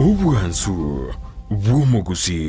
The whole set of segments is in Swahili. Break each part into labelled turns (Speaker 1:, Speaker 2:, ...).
Speaker 1: Ubwansu bw'omugusi.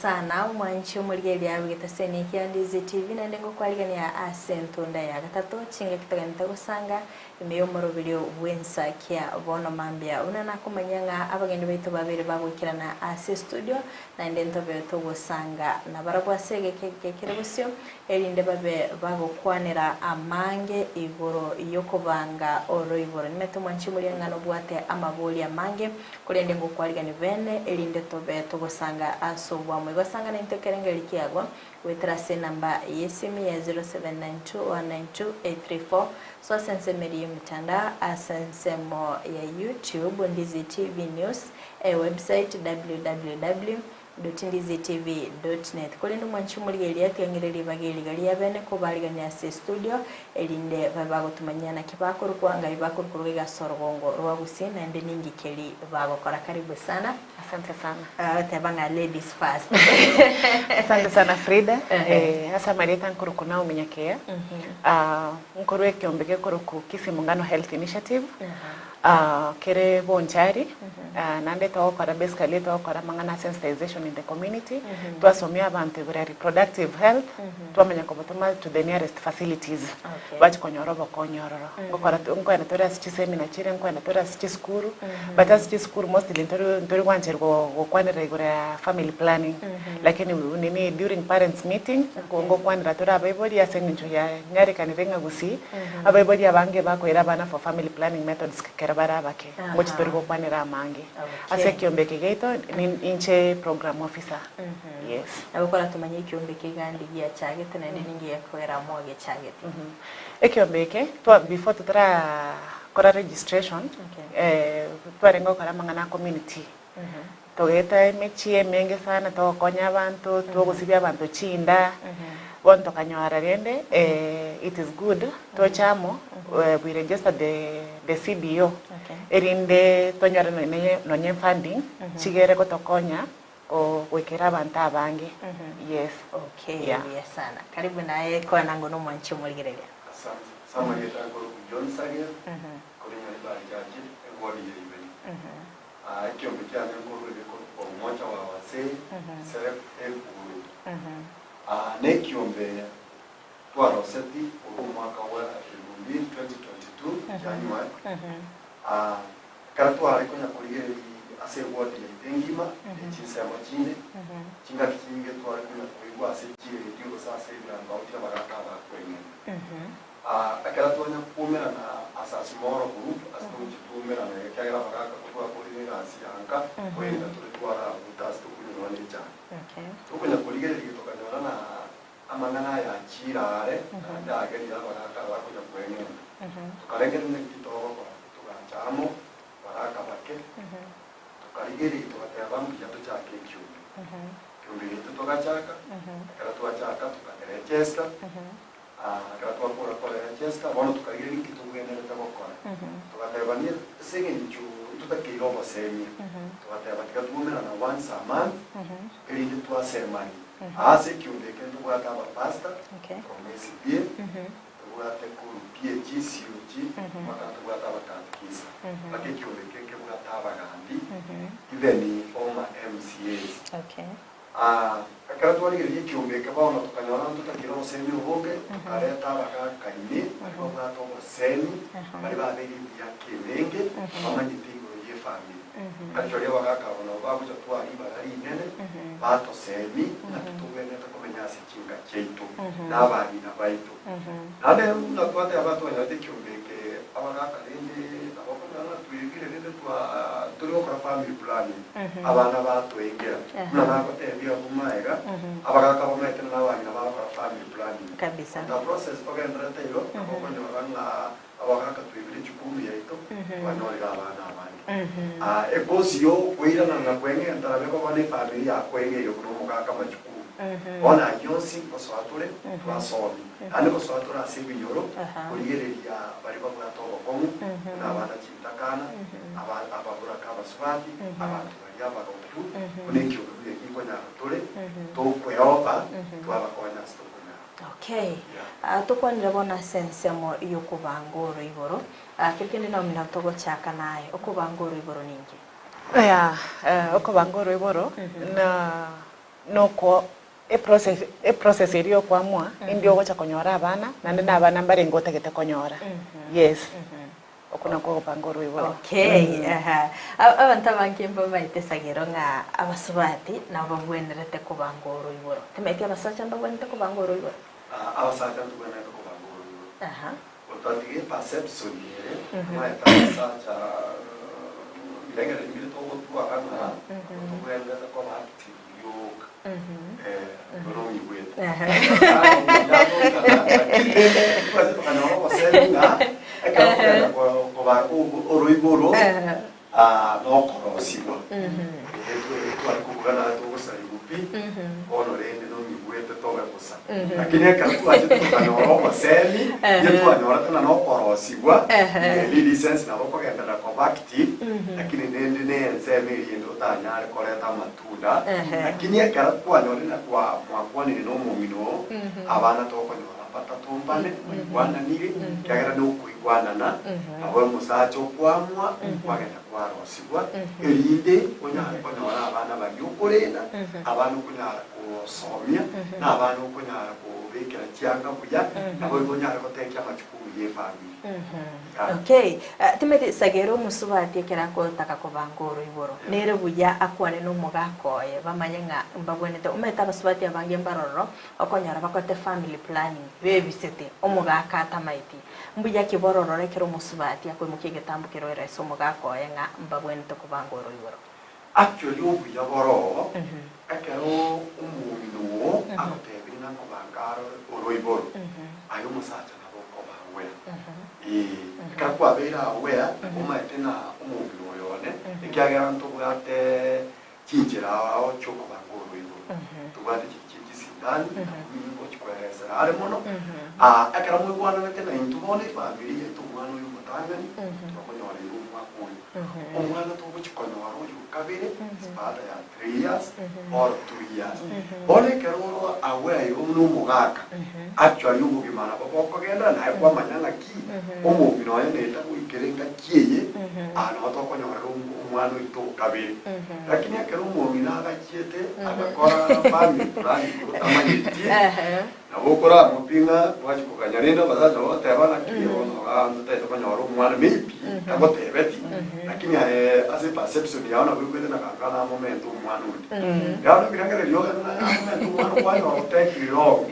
Speaker 2: Sana mwanchi umurigeri yawe gitasene kiandize TV na ndengo kwaligani ya asento ndaya gatatu chinga kitaganta gusanga imeyo morobiro wensa kia bono mambia unana kumanyanga abagende baito babere bagukirana ase studio na ndento beto gusanga na barabwa sege kekerebusyo erinde babe bagokwanira amange igoro yokobanga oro igoro nimeto mwanchi umuriyangano bwate amaboli amange kurende ngo kwaligani bene erinde tobeto gusanga aso Wasanga na intekerengeli kiagwa wetrase namba yesimi ya 0792192834 so sensemeri mtanda asensemo ya YouTube Ndizi TV News website www.ndizitv.net kolendo mwanchi muri yati yangireli bageli gali yabene ko baligani ase studio elinde babago tumanyana kibakuru kwanga ibakuru kuruga sorgongo rwagusina ende ningi keli bago kora karibu sana.
Speaker 3: Asante sana.
Speaker 2: Tabanga ladies first.
Speaker 3: Asante sana Frida. Asa marita nkurukuna umenyakea. Nkurwe kiombeke kuruku kisi mungano health initiative. Kere bonchari. Nande tawo kora basically tawo kora mangana sensitization in the community. Tuasomia abantu bya reproductive health. Tuamenya kobotoma to the nearest facilities. Bachi konyororo konyororo. Okora nkwana tora sichi seminar chire nkwana tora sichi skuru. Bata sichi skuru mostly ntori wanche go kwanira family planning lakini nini during parents meeting ngo kwanira tora everybody asenginjo ya nyari kanirenga gusi everybody abange bakwera bana for family planning methods kerabara bake ngo chitori go kwanira amange ase kiombeke geito inche program officer. Yes
Speaker 2: abakora tumanye kiombeke gandi ya chage tena ningi ya kwera moge chage
Speaker 3: ekiombeke to before tutra kora registration twarengo kala mangana community togeta mechie menge sana tokonya abantu togusibya abantu chinda bonto kanyara rende it is good to chamo we register the CBO erinde tonyara nonye funding chigere ko tokonya o wekera abantu abange. Yes
Speaker 2: okay yes sana karibu naye kwa nango no mwanchi muligerere
Speaker 4: asante sama yeta ko John Sager ko nyali ba jaji ngoli yibeni kiombe cyane ngoro biko umoja wa wasee select ekuru ne kiombe twaroseti umwaka wa 2022 January karatwara ko nyakurire ase wodi y'ingima cyinse amachine kinga kinge twara ko kuigwa ase kire dio sasa ibiranga utira baraka ba kwenye akaratwanya kumera na asasi moro group asituji kumera na kyagira baraka kwa kulinira asiyanka kwenda tulitwara utastu kunyone cyane tukunya kuligere litokanyona na amangana ya kirare ndageri baraka bakunya kwenye tukaregera n'igitobo kwa tugacamo baraka bake tukaligere tukatera bambu cyato cyake cyumbi cyumbi tutogachaka akaratwachaka tukaterechesta akaratwa kora chesta bono tukagira kitugenda tabokora tukatabania sengenju tutakiro basemi tukataba tukatumira na once a month ili tuasemani ase kiumbe kendo kwataba pasta promesi bie tuwate ku PGCUG makatu kwataba katkisa pake kiumbe keke kwataba gandi even former MCAs akaratwa ni kiumbe kabona tukanyona tutakiro semi uboke areta baka kaini ariko bwato semi bari babiri ya kibenge amanyi pingo ye family kachore wakakabona babuja twari barari nene bato semi na tutubene tukomenya sikinga cheito nabari na baito nade natwate abato yate kiumbe ke abagaka rende abakona tuyigire rende twa turi okora family planning abana batwengera na nakotebya kumaega abagaka bomete n'abana bakora family planning
Speaker 2: kabisa
Speaker 4: the process ogendera tayo abakona abagaka tuyigire chukumi yaito banori abana abandi Ekozi yo kuira na kwenge ntarabe ko bane family ya kwenge yo kuno mukaka machukuru ona yonsi ko swatule twasomi ane ko swatura asibi yoro kurigereria bari bakora tobo komu na bana chitakana ababura ka baswati abantu bari abakotu kunekyo kiko nya tole to kweoba twabakona stokona.
Speaker 2: Okay. Tukwanira bona sense mo iyo kubangoro iboro. Kirikende na mina togo chaka nae okubangoro iboro ningi.
Speaker 3: Okubangoro iboro na noko process iriyo kwamwa indio gocha konyora abana nande nabana mbare ngota gete konyora. Yes. Okuna ko bangoro iboro.
Speaker 2: Okay. Abantu bankimba baitesagero nga abasubati nabo bwenerete kubangoro iboro. Temeke abasacha ndabwente kubangoro iboro.
Speaker 4: Abasacha ndabwente kubangoro iboro. Otatige perception yere mai tasacha bilenga ngire to kwa kana bwenda ko active yok no iwet quasi kana no senga akafera ko ba oroiboro no korosiwa tu kana to saribupi ono rende no iwet to ba kosa lakini akatu aje to kana no semi yetu anyora tena no korosiwa license na boko kenda ko active lakini nende semi yendo tanyare koreta matunda lakini akatu anyora na kwa ni no mumino abana to ko nyora patatumbane wana nire kagera no kuigwanana abo musacho kwamwa kwagenda kwarosibwa elinde kunyara konyora abana bagyukurena abantu kunyara kusomya n'abantu kunyara kubekera cyanga kuya nabo kunyara kotekya amachukuru ye family.
Speaker 2: Okay. Timete sagero musubati kera ko taka ko bangoro iboro nere buya akwane no mugakoye bamanyanga mbabwenete umeta basubati abange mbaroro okonyara bakote family planning bebisete omugaka tamaiti mbuya kibororo rekero musubati akwe mukige tambukiro era so mugakoye nga mbabwenete ko bangoro iboro.
Speaker 4: Actually obuya boro akero umubino akotebina ko bangaro oroiboro ayo musacha nabo ko bawe kakwa bera aware uma tena umubino yone ikyagera ntubwate kinjira aho cyoko bangoro iboro tubate kisindani ngo kikweza ari mono akara mu Rwanda tena intubone family yetu mwana uyu mutangani tukonyora irumwa kuyo umwana tubu kikonyora uyu kabiri spada ya 3 years or 2 years bone kero aware yo numugaka actually ubu bimana bako kagenda na kwa manyanga ki umubino yene takuikerenga kiye ano tokonyora umwana ito kabiri lakini akero umubino agakiete agakora family plan kutamanyiti nabokora mupinga wachikukanya renda bazaza wote abana kiyo ndete konyora umwana maybe akotebeti lakini ase perception yaona kwenda na kankana moment umwana uti yaona kirangere lyo na moment umwana kwayo utekiro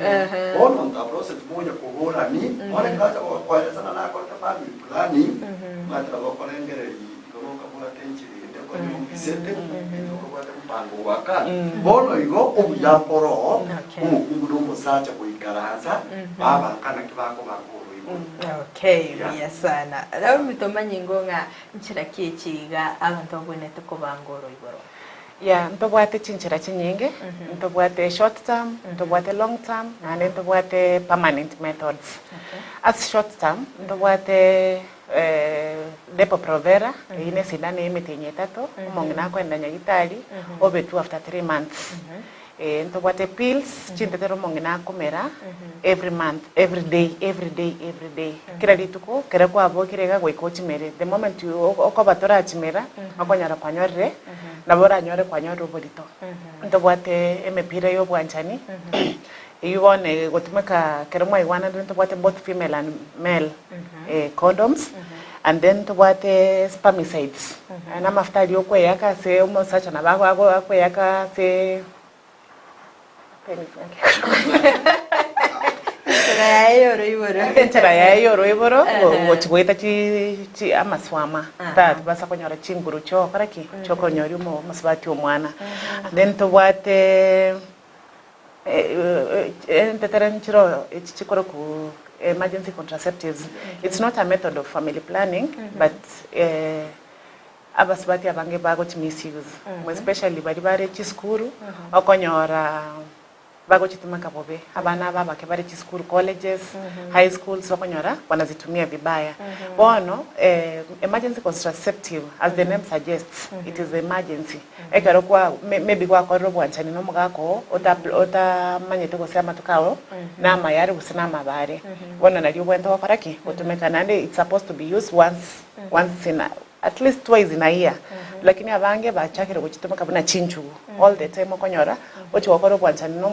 Speaker 4: ono nta process moja kuhora ni wale kaza kwa sana na kwa family plani matra bakora ngere kono kabula tenchi ndeko ni bisete ndeko kwa mpango waka bono igo ubuyaporo umukungu musacha kuikaranza baba kana kibako bakoro igo.
Speaker 2: Okay, yes sana. Lawo mitomanye ngonga nchira kichiga abantu abonete ko bangoro iboro.
Speaker 3: Yeah, ntobwate chinchira chinyinge, ntobwate short term, ntobwate long term, and ntobwate permanent methods. As short term, ntobwate depo provera, ine sidane imitenye tato, mongina kwenda nyagitali, obetu after 3 months. Ntobwate pills, chintetero mongina kumera, every month, every day. Kira dituko, kira kwa abo kirega gweko chimere. The moment you okobatora chimera, akonyara kwanyorre, nabora nyore kwanyoro bodito. Ntobwate emepira yo bwanchani. Iwone gotumeka keremo iwana ntobwate both female and male condoms. And then ntobwate spermicides. Na mafuta yoko yaka se omosacha na bago ako yaka se Chara ya yoro iboro wochweta chi amaswama ta basa konyora chinguru cho karaki choko nyori mo masbati omwana then to what enteteren chiro chikoro ku emergency contraceptives. It's not a method of family planning, but abasubati abange bago misuse especially bari bare chi school okonyora bago chitumaka bobe abana baba ke bare chi school colleges high schools okonyora wanazitumia vibaya bono emergency contraceptive as the name suggests it is emergency ekero kwa maybe kwa korobo anchani no mugako ota manyete ko sema tukao na mayari usina mabare bono nalio bwento wakoraki utumeka nande it's supposed to be used once in at least twice in a year lakini abange bachakire kuchitumaka buna chinchu all the time okonyora ocho wakoro kwanchani no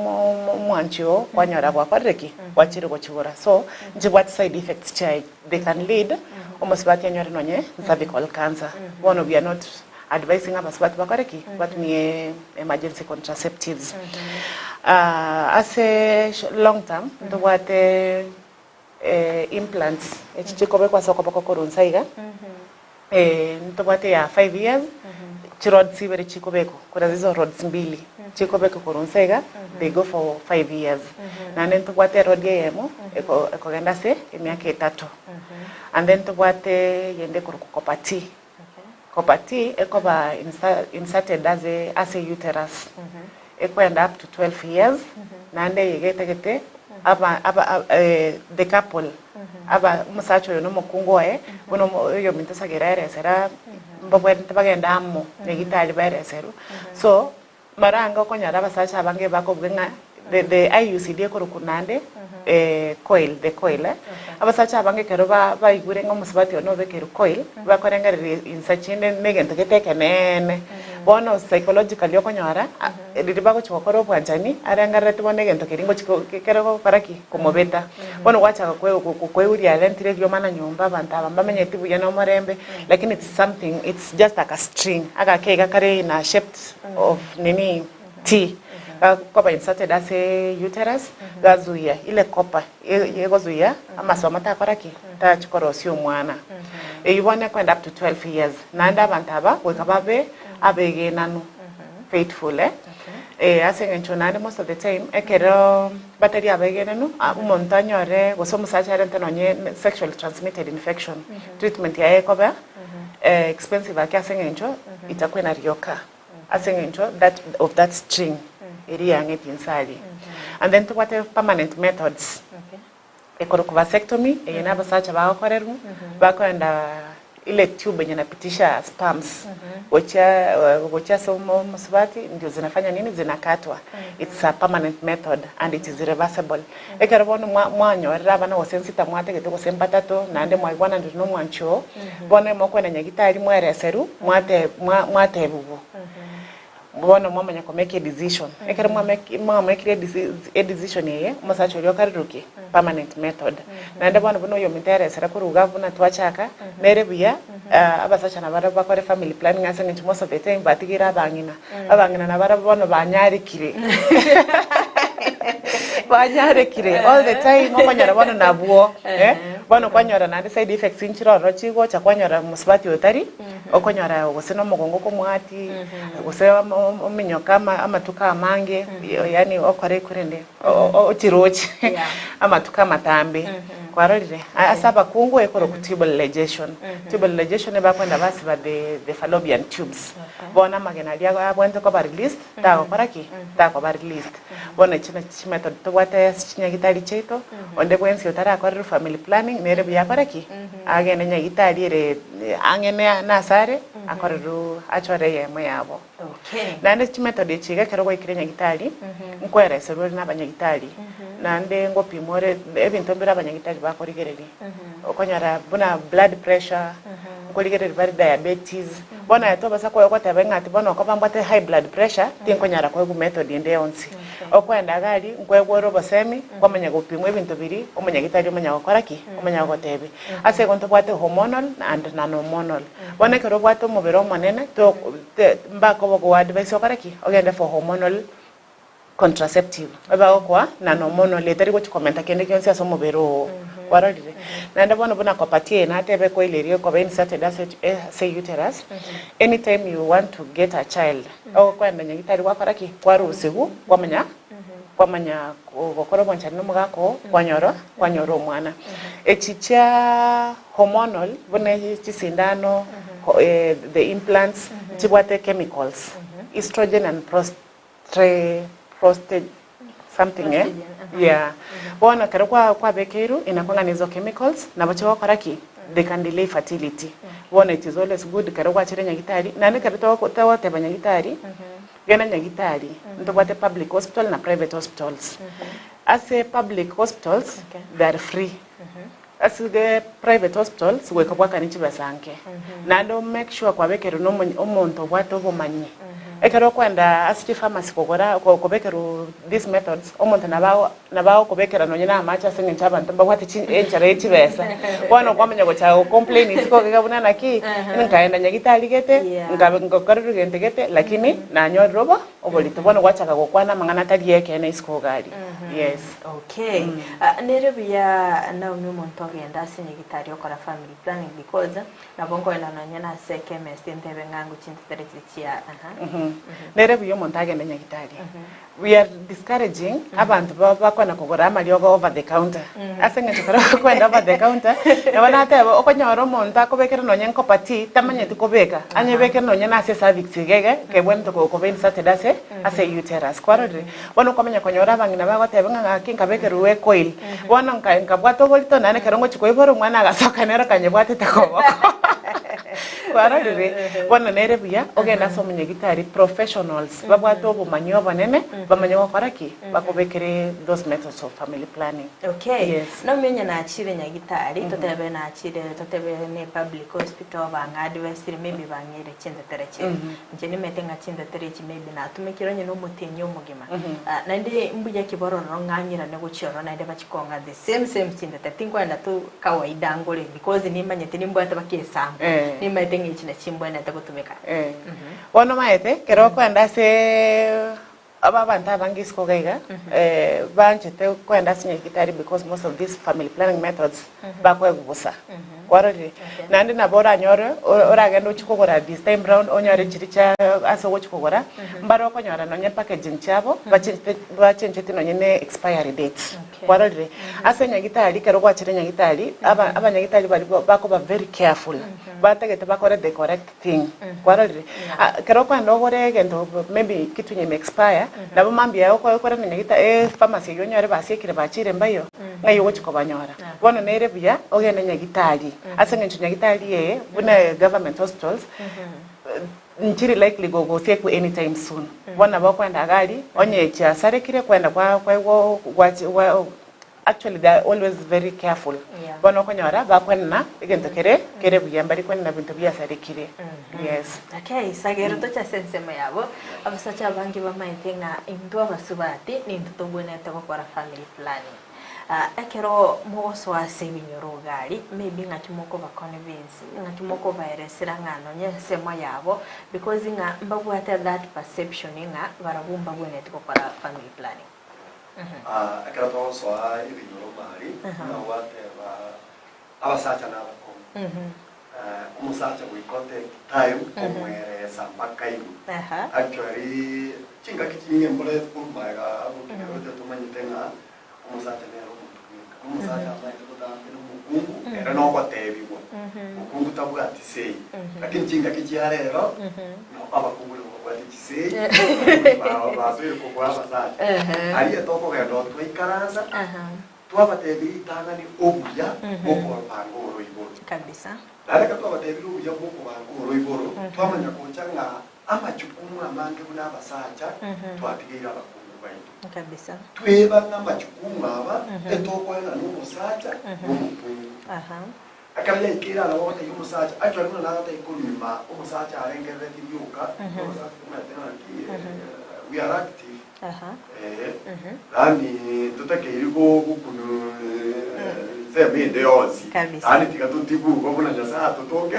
Speaker 3: mwanchio kwanyora kwakoreki kwachire kuchura so what side effects chai they can lead almost bati anyore nonye cervical cancer one we are not advising abasubati bakoreki but ni emergency contraceptives as a long term to what implants echichikobe kwa soko bako korunsaiga ntobate ya 5 years chirod sibere chikobeko kuna hizo rods mbili chikobeko korunsega they go for 5 years na then tobate rod yemo eko genda se miaka 3 and then tobate yende kopati kopati eko ba inserted as a uterus eko end up to 12 years na nde yegete aba the couple aba musacho yo no mukungoe bono yo mintesa gerere sera mbabwente bagenda ammo negitali bare seru so maranga okonyara basacha abange bakobwenga the IUCD ko rukunande coil the coil abasacha abange kero ba igure ngo musibati ono bekero coil bakorenga insachine negento ketekenene bono psychologically okonyara liribako chokoro bwanjani arangara tubone gento kiringo kero paraki kumobeta bono wacha kweuria lentire ryo mana nyumba abantu abamenye tibuye no morembe lakini it's something it's just like a string agakeka kare na shaped of nini T kopa inserted as a uterus gazuya ile kopa yegozuya amasoma takoraki ta chikorosio mwana eyibone kwenda up to 12 years nanda bantaba wekababe abege nanu faithful asengencho nande most of the time ekero battery abege nanu umontanyore gosomusacha rentenonye sexually transmitted infection treatment ya ekoba expensive akasengencho itakuwa na rioka asengencho that string area ngeti insali and then to what permanent methods ekoro vasectomy yena basacha bakoreru bakoenda ile tube yenye napitisha sperms gocha somo musibati ndio zinafanya nini zinakatwa it's a permanent method and it is reversible ekero bono mwanyo rabana osensita mwate ketoko sempatato nande mwaibwana ndino mwancho bono mokwena nyagitari mwereseru mwate bubu bono mwamanya ko make a decision ekere make a decision yeye musacho lyo kariruki permanent method nande bono yo minterese rakuruga buna twachaka nerebuya abasacha na bara bakore family planning asenga most of the time batigira abangina na bara bono banyarikire banyarekire all the time okonyara bono nabuo bono kwanyara na side effects inchiro chigo cha kwanyara musibati otari okonyara guseno mugongo ko mwati gusema ominyoka amatuka amange yani okore kurende ochirochi amatuka matambe kwarorire asaba kungu ekoro tubal ligation eba kwenda basi ba the fallopian tubes bona magena dia abwente ko ba released ta ko paraki ta ko ba released bona china method to wata chinya gitari cheto onde bwensi otara ko family planning nere bya paraki agene nya gitari re angene na sare akoru achore yemo yabo
Speaker 2: okay
Speaker 3: nande method chiga kero ko ikirenya gitari mkwere serwe na banya gitari nande ngo pimore ebintu mbira banya gitari bakorigereri okonyara buna blood pressure ngoligereri bari diabetes bona yato basa ko yokota bengati bona ko bambate high blood pressure tinkonyara ko method inde onsi okwenda gali ngwegoro basemi kwamanya gupimwe ebintu biri omanya gitari omanya gokoraki omanya gotebe ase gonto bwate hormonal and non-hormonal bona kero bwate mubero manene to mbako go advice okoraki ogende for hormonal contraceptive aba kwa non-hormonal letari go commenta kende kyonse aso mubero warorire nanda bona kopatie na tebe ko ilerio ko ben inserted as a uterus anytime you want to get a child o kwenda nyagitari wakoraki kwarusigu kwamanya gokoro boncha no mugako kwanyoro mwana echicha hormonal bona chisindano the implants chibwate chemicals estrogen and prostate something yeah bona kero kwa bekeru inakwanga nizo chemicals na bacho koraki they can delay fertility bona it is always good kero kwa chire nyagitari nani kero to te banyagitari gena nyagitari ntobate public hospital na private hospitals as a public hospitals they are free as the private hospitals we kabwa kanichi basanke na do make sure kwa bekeru no omonto bwato bomanyi ekero kwenda asiti pharmacy kokora kobekeru these methods omonto nabao kobekera nonyina amacha singe nchabantu bagwati enchare chibesa bono kwamenya gocha complain isiko kegabuna naki nkaenda nyagitali gete ngakorru gente gete lakini nanyo robo obolito bono gwachaka gokwana mangana tali yeke na isiko gari yes
Speaker 2: okay nere bya na umuntu agenda sinyagitali okora family planning because nabongo ena nonyina sekeme stentebe ngangu chinterechiya
Speaker 3: nere biyo montage na nyagitari we are discouraging abantu bakwana kugora amali over the counter asenga tukara kwenda over the counter nabana tebo okonyoro monta kobekera nonye nkopati tamanye tukobeka anyebekera nonye na ase cervix gege kebwento ko ben satedase ase uterus kwarore wono komenya konyora bangina bagotebe nganga kinkabekeru we coil wono nkabwato bolito nane kerongo chikoiboro mwana agasoka nero kanyebwate takoboko kwarore wono nere biya ogenda so munyagitari professionals babwato bumanyo banene bamanyo koraki bakobekere those methods of family planning
Speaker 2: okay
Speaker 3: yes.
Speaker 2: No menya na achire nyagitari totebe na achire totebe ne public hospital banga advice maybe bangere chinde tereche njeni metenga chinde tereche maybe na tumekiro nyino mutenyo mugima na ndi mbuja kibororo nganyira ne guchiro na ndeba chikonga the same chinde tetingwa na tu kawaida ngole because ni manyete ni mbwata bakesa ni metenga chine chimbwa na takutumeka
Speaker 3: wono maete kero kwenda se ababanta bangisiko gaiga banchete kwenda sinyagitari because most of these family planning methods bakwe gubusa kwarori nandi nabora nyoro oragendo chikogora this time round onyore chiricha aso wochikogora mbaro konyora nonye packaging chabo bachenchete nonye ne expiry dates kwarori asenyagitari kero kwa chire nyagitari abanyagitari bako ba very careful batagete bakore the correct thing kwarori kero kwa ndogore gendo maybe kitu nyeme expire nabo mambia yoko kora nyagita pharmacy yonyore basekire bachire mbayo ngayo wochiko banyora bono nere bya ogene nyagitari asenga nyagitari ye buna government hospitals nchiri likely go seku anytime soon bona bakwenda gari onye cha sarekire kwenda kwa actually they are always very careful bono konyora bakwenda igento kere bya mbari kwenda bintu bya sarekire yes
Speaker 2: okay sagero to cha sensema yabo abasacha bangi bamaitenga indwa basubati ni ntotobone takokora family planning ekero moso asebinyoro gari maybe ngatimoko ba convince ngatimoko ba eresira ngano nyesemo yabo because nga mbabwata that perception nga barabumba bwene tikokora family planning
Speaker 4: ekero to so ibinyoro bari na wate ba abasacha nabako umusacha we contact time omwere sambakayu actually chinga kitinge mbole kumbaga abukiro tumanyitenga umusacha nero umusacha amaite kudambira umukungu era noko tebiwo umukungu tabuga tisei lakini chinga kichiarero no abakungu ngo tisei bazo ko kwa abasacha ari etoko gendo twikaranza twabatebi tangani obuya boko bango roiboro
Speaker 2: kabisa
Speaker 4: Laleka twabatebi obuya boko bango roiboro twamanya kochanga amachukumu amange kuna abasacha twatigira abakungu baito
Speaker 2: kabisa
Speaker 4: tweba n'amachukumu aba etokwena n'umusacha n'umukungu akabya ikira la wote y'umusacha actually kuna nata ikulima umusacha arengere tibyuka umusacha kumatena ki we are active Lani tutake iliko kukunu seme ndeozi ani tikatutibu kobuna jasa totoke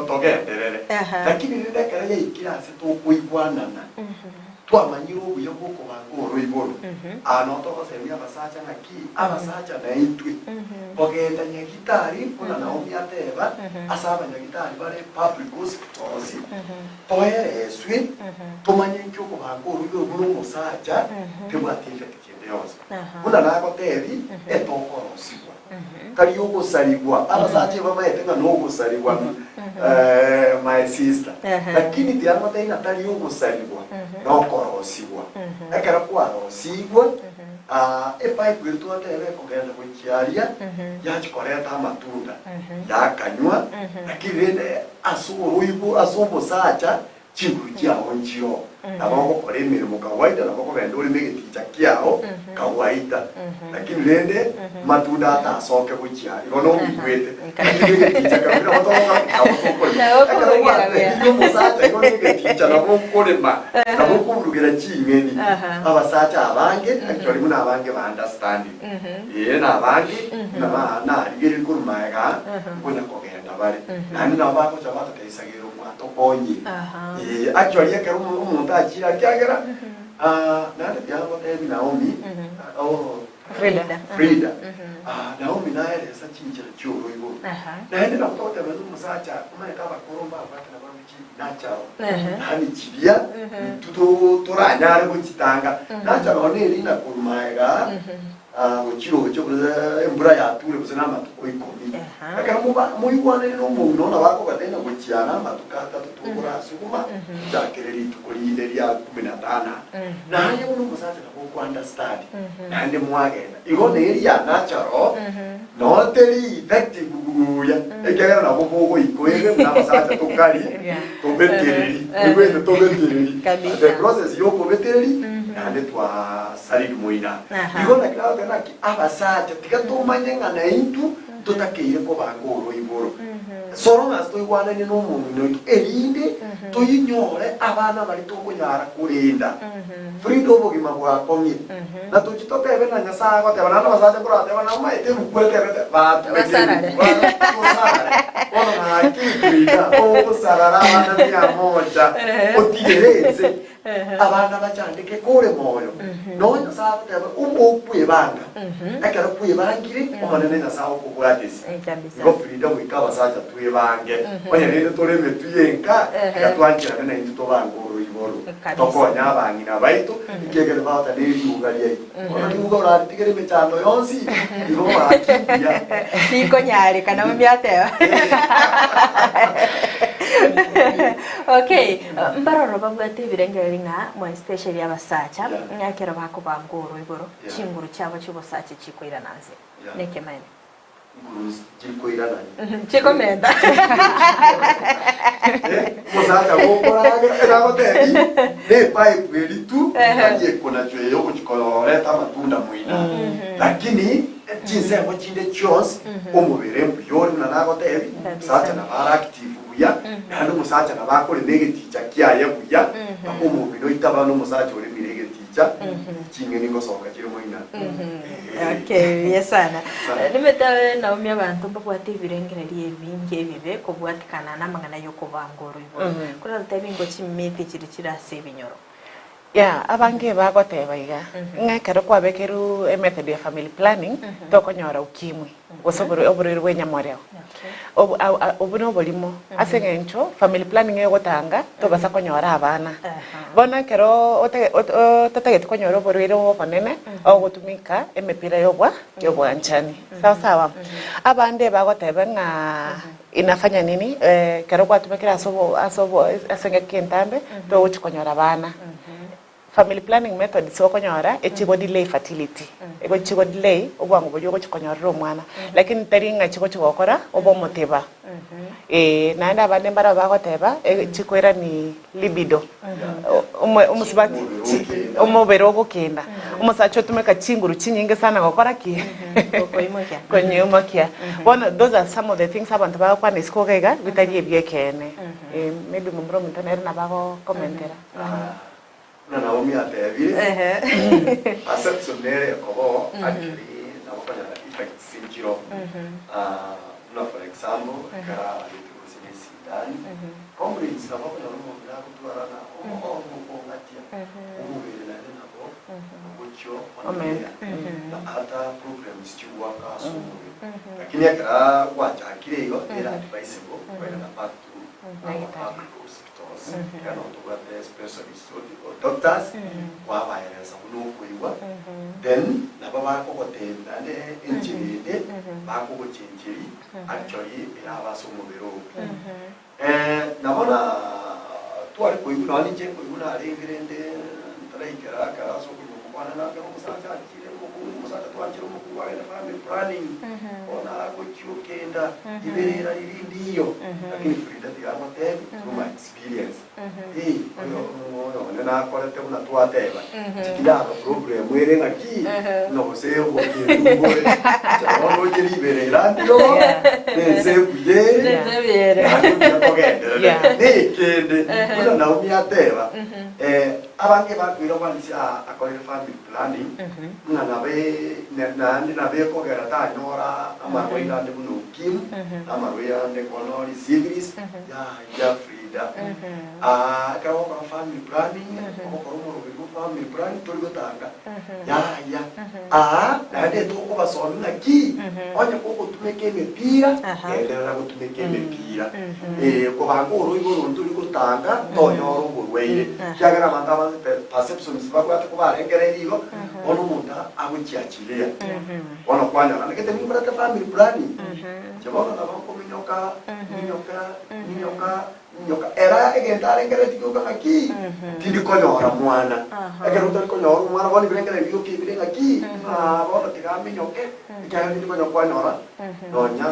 Speaker 4: toke nderere lakini nenda karaye ikira se to kuigwanana twamanyiro ubuyo bwoko bangoro iboro ano tokosemia abasacha ngaki abasacha na itwe ogenda nyagitari kuna Naomi ateba asaba nyagitari bare public hospitals toyereswe tumanye cyuko bangoro iboro buno musacha tebwate infect yose kuna nako tebi etokorosigwa kali yuko salibwa abasacha bamaete no gusalibwa my sister lakini tiamo tena tali yuko salibwa no korosibwa akara kwa rosigwa epai kwetu atebe kugenda kukiaria yachikoreta amatunda yakanywa lakini asuru ibu asombo sacha chibukia onjio nabako kore mirimo kawaida nabako bendo uri megeticha kiao kawaida lakini rende matunda atasoke kukiaria gono mwete megeticha kabira batonga kabako ndio musacha gono megeticha nabako korema nabako kurugera chingeni abasacha abange actually muna abange ba understanding na abange na rigeri kurumaga kunya kogenda bari nani nabako chabata kaisagiro mwatokonyi actually yakero umuntu akira kyagera nande byabo tebi Naomi Frida Naomi naye resa chinjira cyoro ibo nande nakutote bezu musacha kumane kaba koromba abaka na bamuki nacharo hani kibiya turanyare gukitanga nacharo neri na kurumaga ukiro cyo embura yature buzina amatuko ikomi akara muyibone no muntu nabako batenda gukiana amatukata tutubura suguma jakereri tukolide lya 15 naye uno musaza nako understand nande mwagenda igone eri ya nacharo no teri effective guya ekera nabo bogo ikoyebe munabasaza tukali tobetereri igwende tobetereri the process yo kobetereri nande twa salid muina igona klawo kanaki abasacha tikatumanye ngana intu totakeye ko bangoro iboro soro ngasto igwana ni no muntu erinde toyinyore abana bari tokonyara kurinda frido bogima bwa komye na tukitopebe na nyasa ko tebana na basacha kurate bana maite bukwete ba basarare ona na kifrida o sarara bana ya moja otireze abana bacandike kore moyo no nyasa ko tebe umukuyebanga akara kuyebangire omanene nyasa ko kuratisi ngo frida wikaba sacha tuyebange oya rero toreme tuyenka gatwangira bena into tobangoro iboro tokonya abangina baito ikegere bata neri ugalie ona niuga ora tigere mechando yonsi ibo bakiya niko nyari kana myateo
Speaker 2: okay mbaroro babwate birengeringa mo especially abasacha nyakera bako bangoro iboro chinguru cyabo cy'ubusacha chikwira nanze nekemene
Speaker 4: chikoira nani
Speaker 2: chikomenda
Speaker 4: musacha gokoraga era bateri ne pipe elitu aje kona chweyo kuchikoloreta matunda muina lakini jinse ngo chinde chos omubere mbiyori na nago tebi sacha na bara active buya kandi musacha na bakore negaticha kiyaye buya omubiro itabano musacha uri negaticha chingeni ngo soka chiri muina
Speaker 2: okay yesana nimeta Naomi abantu babwate birengereriye binge bibe kubwatikana namangana yo kubangoro iboro kuri tebi ngo chimete chiri kirase binyoro
Speaker 3: abange bagoteba iga ngakero kwabekeru method ya family planning tokonyora ukimwi osoboro wenyamoreo obuno bolimo asengencho family planning egotanga tobasa konyora abana bona kero otatagete konyora oborwere oponene ogotumika emepira yobwa nchani sawa abande bagoteba nga inafanya nini kero kwatumikira asobo asengekentambe tochikonyora abana family planning method so konyora echigo delay fertility ego chigo delay obwangu boyo go chikonyora omwana lakini taringa chigo chigokora obo moteba naenda abane mbara bagoteba chikwera ni libido umusibati omobero gokenda umusacho tumeka chinguru chinyinge sana gokora ki koyimokia bona those are some of the things abantu bagakwana iskogega bitagiye byekene maybe mumbro mutana na bago commentera
Speaker 4: na Naomi atebire asepsonere kobo actually na bafanya effect sinjiro for example kara litukuzine sidani comrades na bafanya no mwana kutuarana ngatia
Speaker 3: Amen.
Speaker 4: hata programs chiwaka asumwe lakini akara wachakire iyo era advisable kwenda na back to public hospitals kana otobate specialists or doctors wabaereza kuno kuiwa then naba bakogotenda ne engineer bakogochenjeri actually era basumubero nabona twari kuiguna ni je kuiguna arengerende taraikara karaso kuiguna na kama musacha akire musacha twakire mukuru wa family planning ona kuchukenda iberera irindiyo lakini Frida digamo tebe through my experience oyo na korete una twateba tikidaro problem ere ngaki no seo kindugo chawo jeriberera ndio nese kuyere ne kende kuna na umiateba abange bakwira kwanisia akorera family planning nabe kogera ta nyora amarwaira de buno kim amarwaira de konori civilis ya Frida kawo ka family planning ko ko family planning to gotanga ya ade to ko basomi ngaki onye ko tumeke mepira endera ko tumeke mepira ko bango ruigo nduri gotanga to nyoro burweire cyagara mandaba perceptions bakwa ko barengererigo ono munda aguchiachilia ono kwanya na kete mimi barata family planning jabona na banko minyoka era egentare ngere tikuka ngaki tindi konyora mwana egero tari konyora mwana boni birengere biyo ki birenga ki bona tigami nyoke ikayo tindi konyora nonya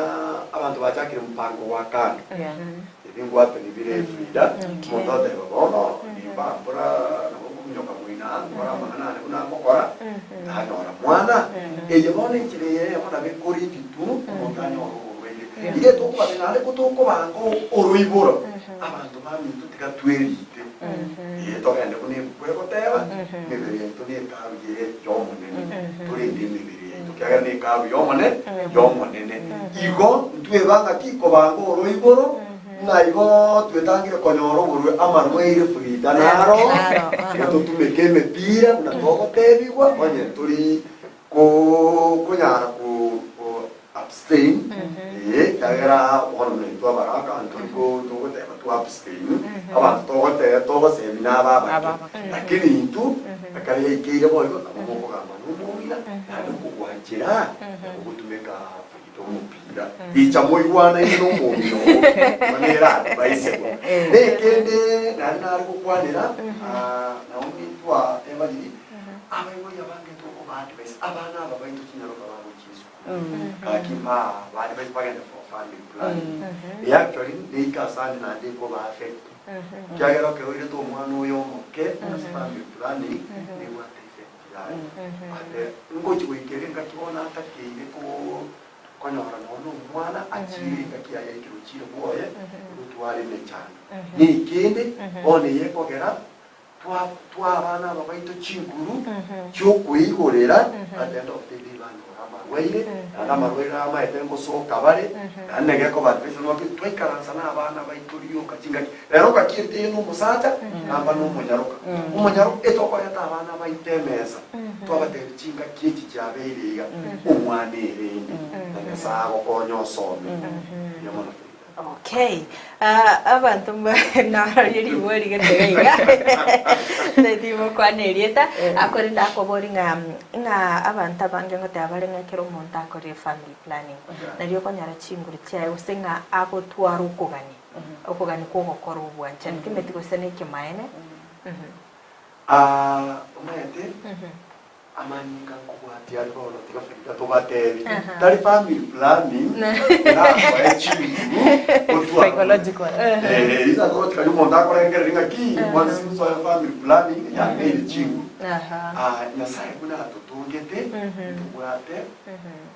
Speaker 4: abantu bachakire mpango wa kana ibingu wape ni bire Frida mondote bono ni bambura na nyoka muina ngora mana ne kuna mokora nyora mwana ejebone kire mona be kori titu montanyo ile to kwa benale ko to ko bango oruiburo abantu bamintu tikatwerite to ende kuni kweko teba mebere to ni karuye yomonene turi ndi mebere to kyaga ni karu yomonene igo ntwe banga kiko bango oruiburo na igo twetangire konyoro burwe amarweire Frida naro to tumeke mepira na toko tebigwa onye turi ko kunyara ku abstain kagera ono to baraka antongo to te to abstain abantu to semina baba lakini itu akali ikire boyo amoko kama numumira nado kuwanjira ukutumeka to mupira icha moywana ino mumino manera baisebo nekende nana kukwanira na umitwa ebali abayo yabange to kubandi bese abana babaito kinyaro baba kakima wali bali bagenda for family planning actually they kasani na ndiko ba affect kyagera ke uri to mwana uyo moke family planning ni what effect yayo ate ngochi wikere ngakibona atakinde ko konyora no mwana achiri ngakiya ikiruchire boye utware ne cyane ni kinde one yekogera twa abana babaito chinguru cyo kwihorera at the end of the day weire amarwera amaetengo soka bare anege ko batwe no ki twikaransa na abana baituriyo kachinga rero kakirte no musata amba no munyaruka umunyaruka etoko yata abana baitemeza twabate chinga kiti cyabeiriga umwane erende ngasabo konyo some yamona.
Speaker 2: Okay, abantu narari wori gatega ndimo kwanerieta akore ndakobori nga abantu abange ngote abare ngakero monta akore family planning nariyo konyara chinguru cyae usenga akotwara ukogani ko gokora ubwanje kimetiko sene kimaene
Speaker 4: umete amanyika kubatia rolo tikafika tobateri tari family planning na kwa chiwi
Speaker 3: psychological
Speaker 4: isa ko tika yumonda ko ngeringa ki once you so family planning ya ngiri chingu na sai kuna tutungete tuwate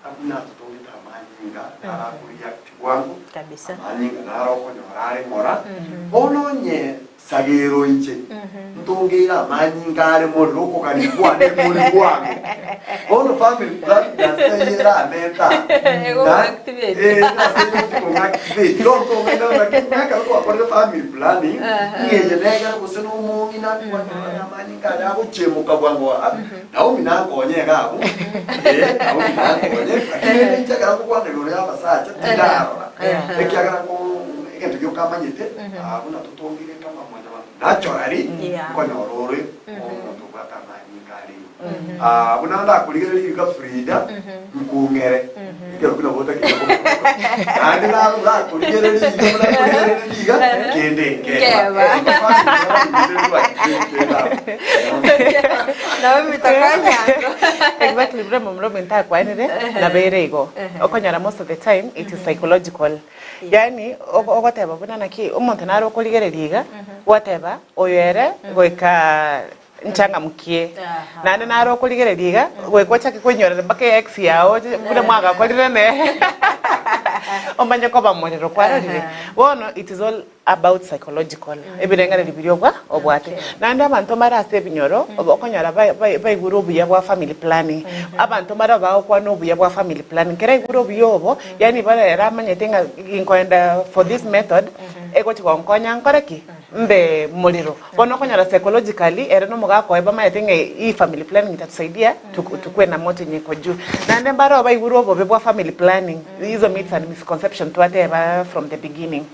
Speaker 4: akuna tutungeta amanyinga ara ku react wangu
Speaker 2: kabisa
Speaker 4: amanyinga naro ko nyorare mora ononye sagero inche ntongeira manyingare moroko kanikuwa ne muri kwangu ono family plan yasayira meta
Speaker 2: activate
Speaker 4: activate lonto ngana kwa family planning ngiye nega kuseno mungina kwa manyingare abo chemo kabwango nawo minango onyeka abo nawo minango onyeka nchaka kwa ngero ya basacha tindaro ekiagara ko egento kyo kamanyete abuna tutongire kama mwana naturally kwa nyorore omuntu bakamanyingare abuna nda kuligere liga Frida ngungere ikero kuna bota kiko andi na nda kuligere liga kende
Speaker 2: na mitakanya
Speaker 3: exactly bro mumro menta kwa nire na berego okonyara most of the time it is psychological yani ogoteba bunana ki umuntu naro kuligere liga whatever oyere goika nchanga mukie nane naro kuligere liga goikocha kikonyorera bake ex yao bune mwaga kolire ne omanye ko bamorero kwararire wono it is all about psychological ebirengana libiryobwa obwate nande abantu marase binyoro okonyara baiguru buya bwa family planning abantu mara bawo kwa no buya bwa family planning kera iguru buyobo yani bara manyetenga inkoenda for this method ego chikonkonya nkoreki mbe muliro bono konyara psychologically ere no mugako eba mayetenga I family planning itatusaidia tukue na moto nyeko juu nande bara baiguru obo bwa family planning hizo myths and misconception twateba from the beginning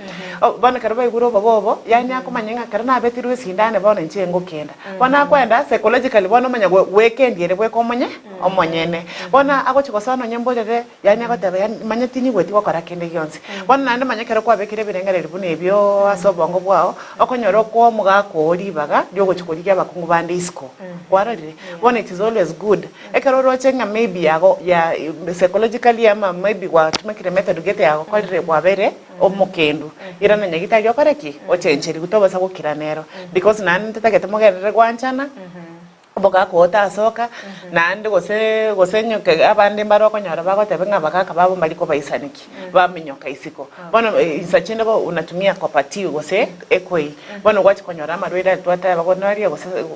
Speaker 3: bono kera iguro bobo yani akomanyenga karana betiru sindane bona nchengo kenda bona kwenda psychologically bona manya weekend yere bwe komonye omonyene bona agochikosono nyembodere yani agotebe yani manyetini gweti wakora kende yonse bona nande manyekera kwa bekire birengere libune ebyo asobongo bwao okonyoro ko mugako olibaga byogochikoliga bakungu bande isko kwararire bona it is always good ekero rochenga maybe yago ya psychologically ama maybe wa tumekire method gete yago kolire kwabere omukendu irana nyagita yokareki ochencheri gutobosa gukira nero because nani ntetagete mugerere gwanchana boga kota asoka nande gosenyoke abande mbaroko nyara bagotebe ngabakaka babo maliko baisaniki bamenyoka isiko bono isachinde bo unatumia kopati gose ekoi bono gwachi konyora marweda twata bagonari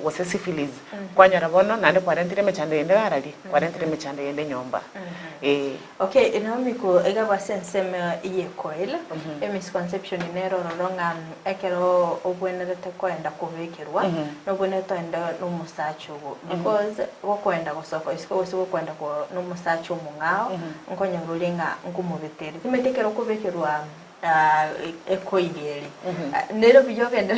Speaker 3: gose syphilis kwanyara bono nande 40 mechande ende garali 40 mechande ende nyomba
Speaker 2: okay inamiko ega basenseme iye coil misconception inero ronga ekero obwenerete kwenda kubekerwa no bweneto enda no musacho because wokwenda gusoko isiko kwenda ko no musacho mungao nkonya rulinga ngumubeteri timetekero kubekerwa ekoireli nero bijogenda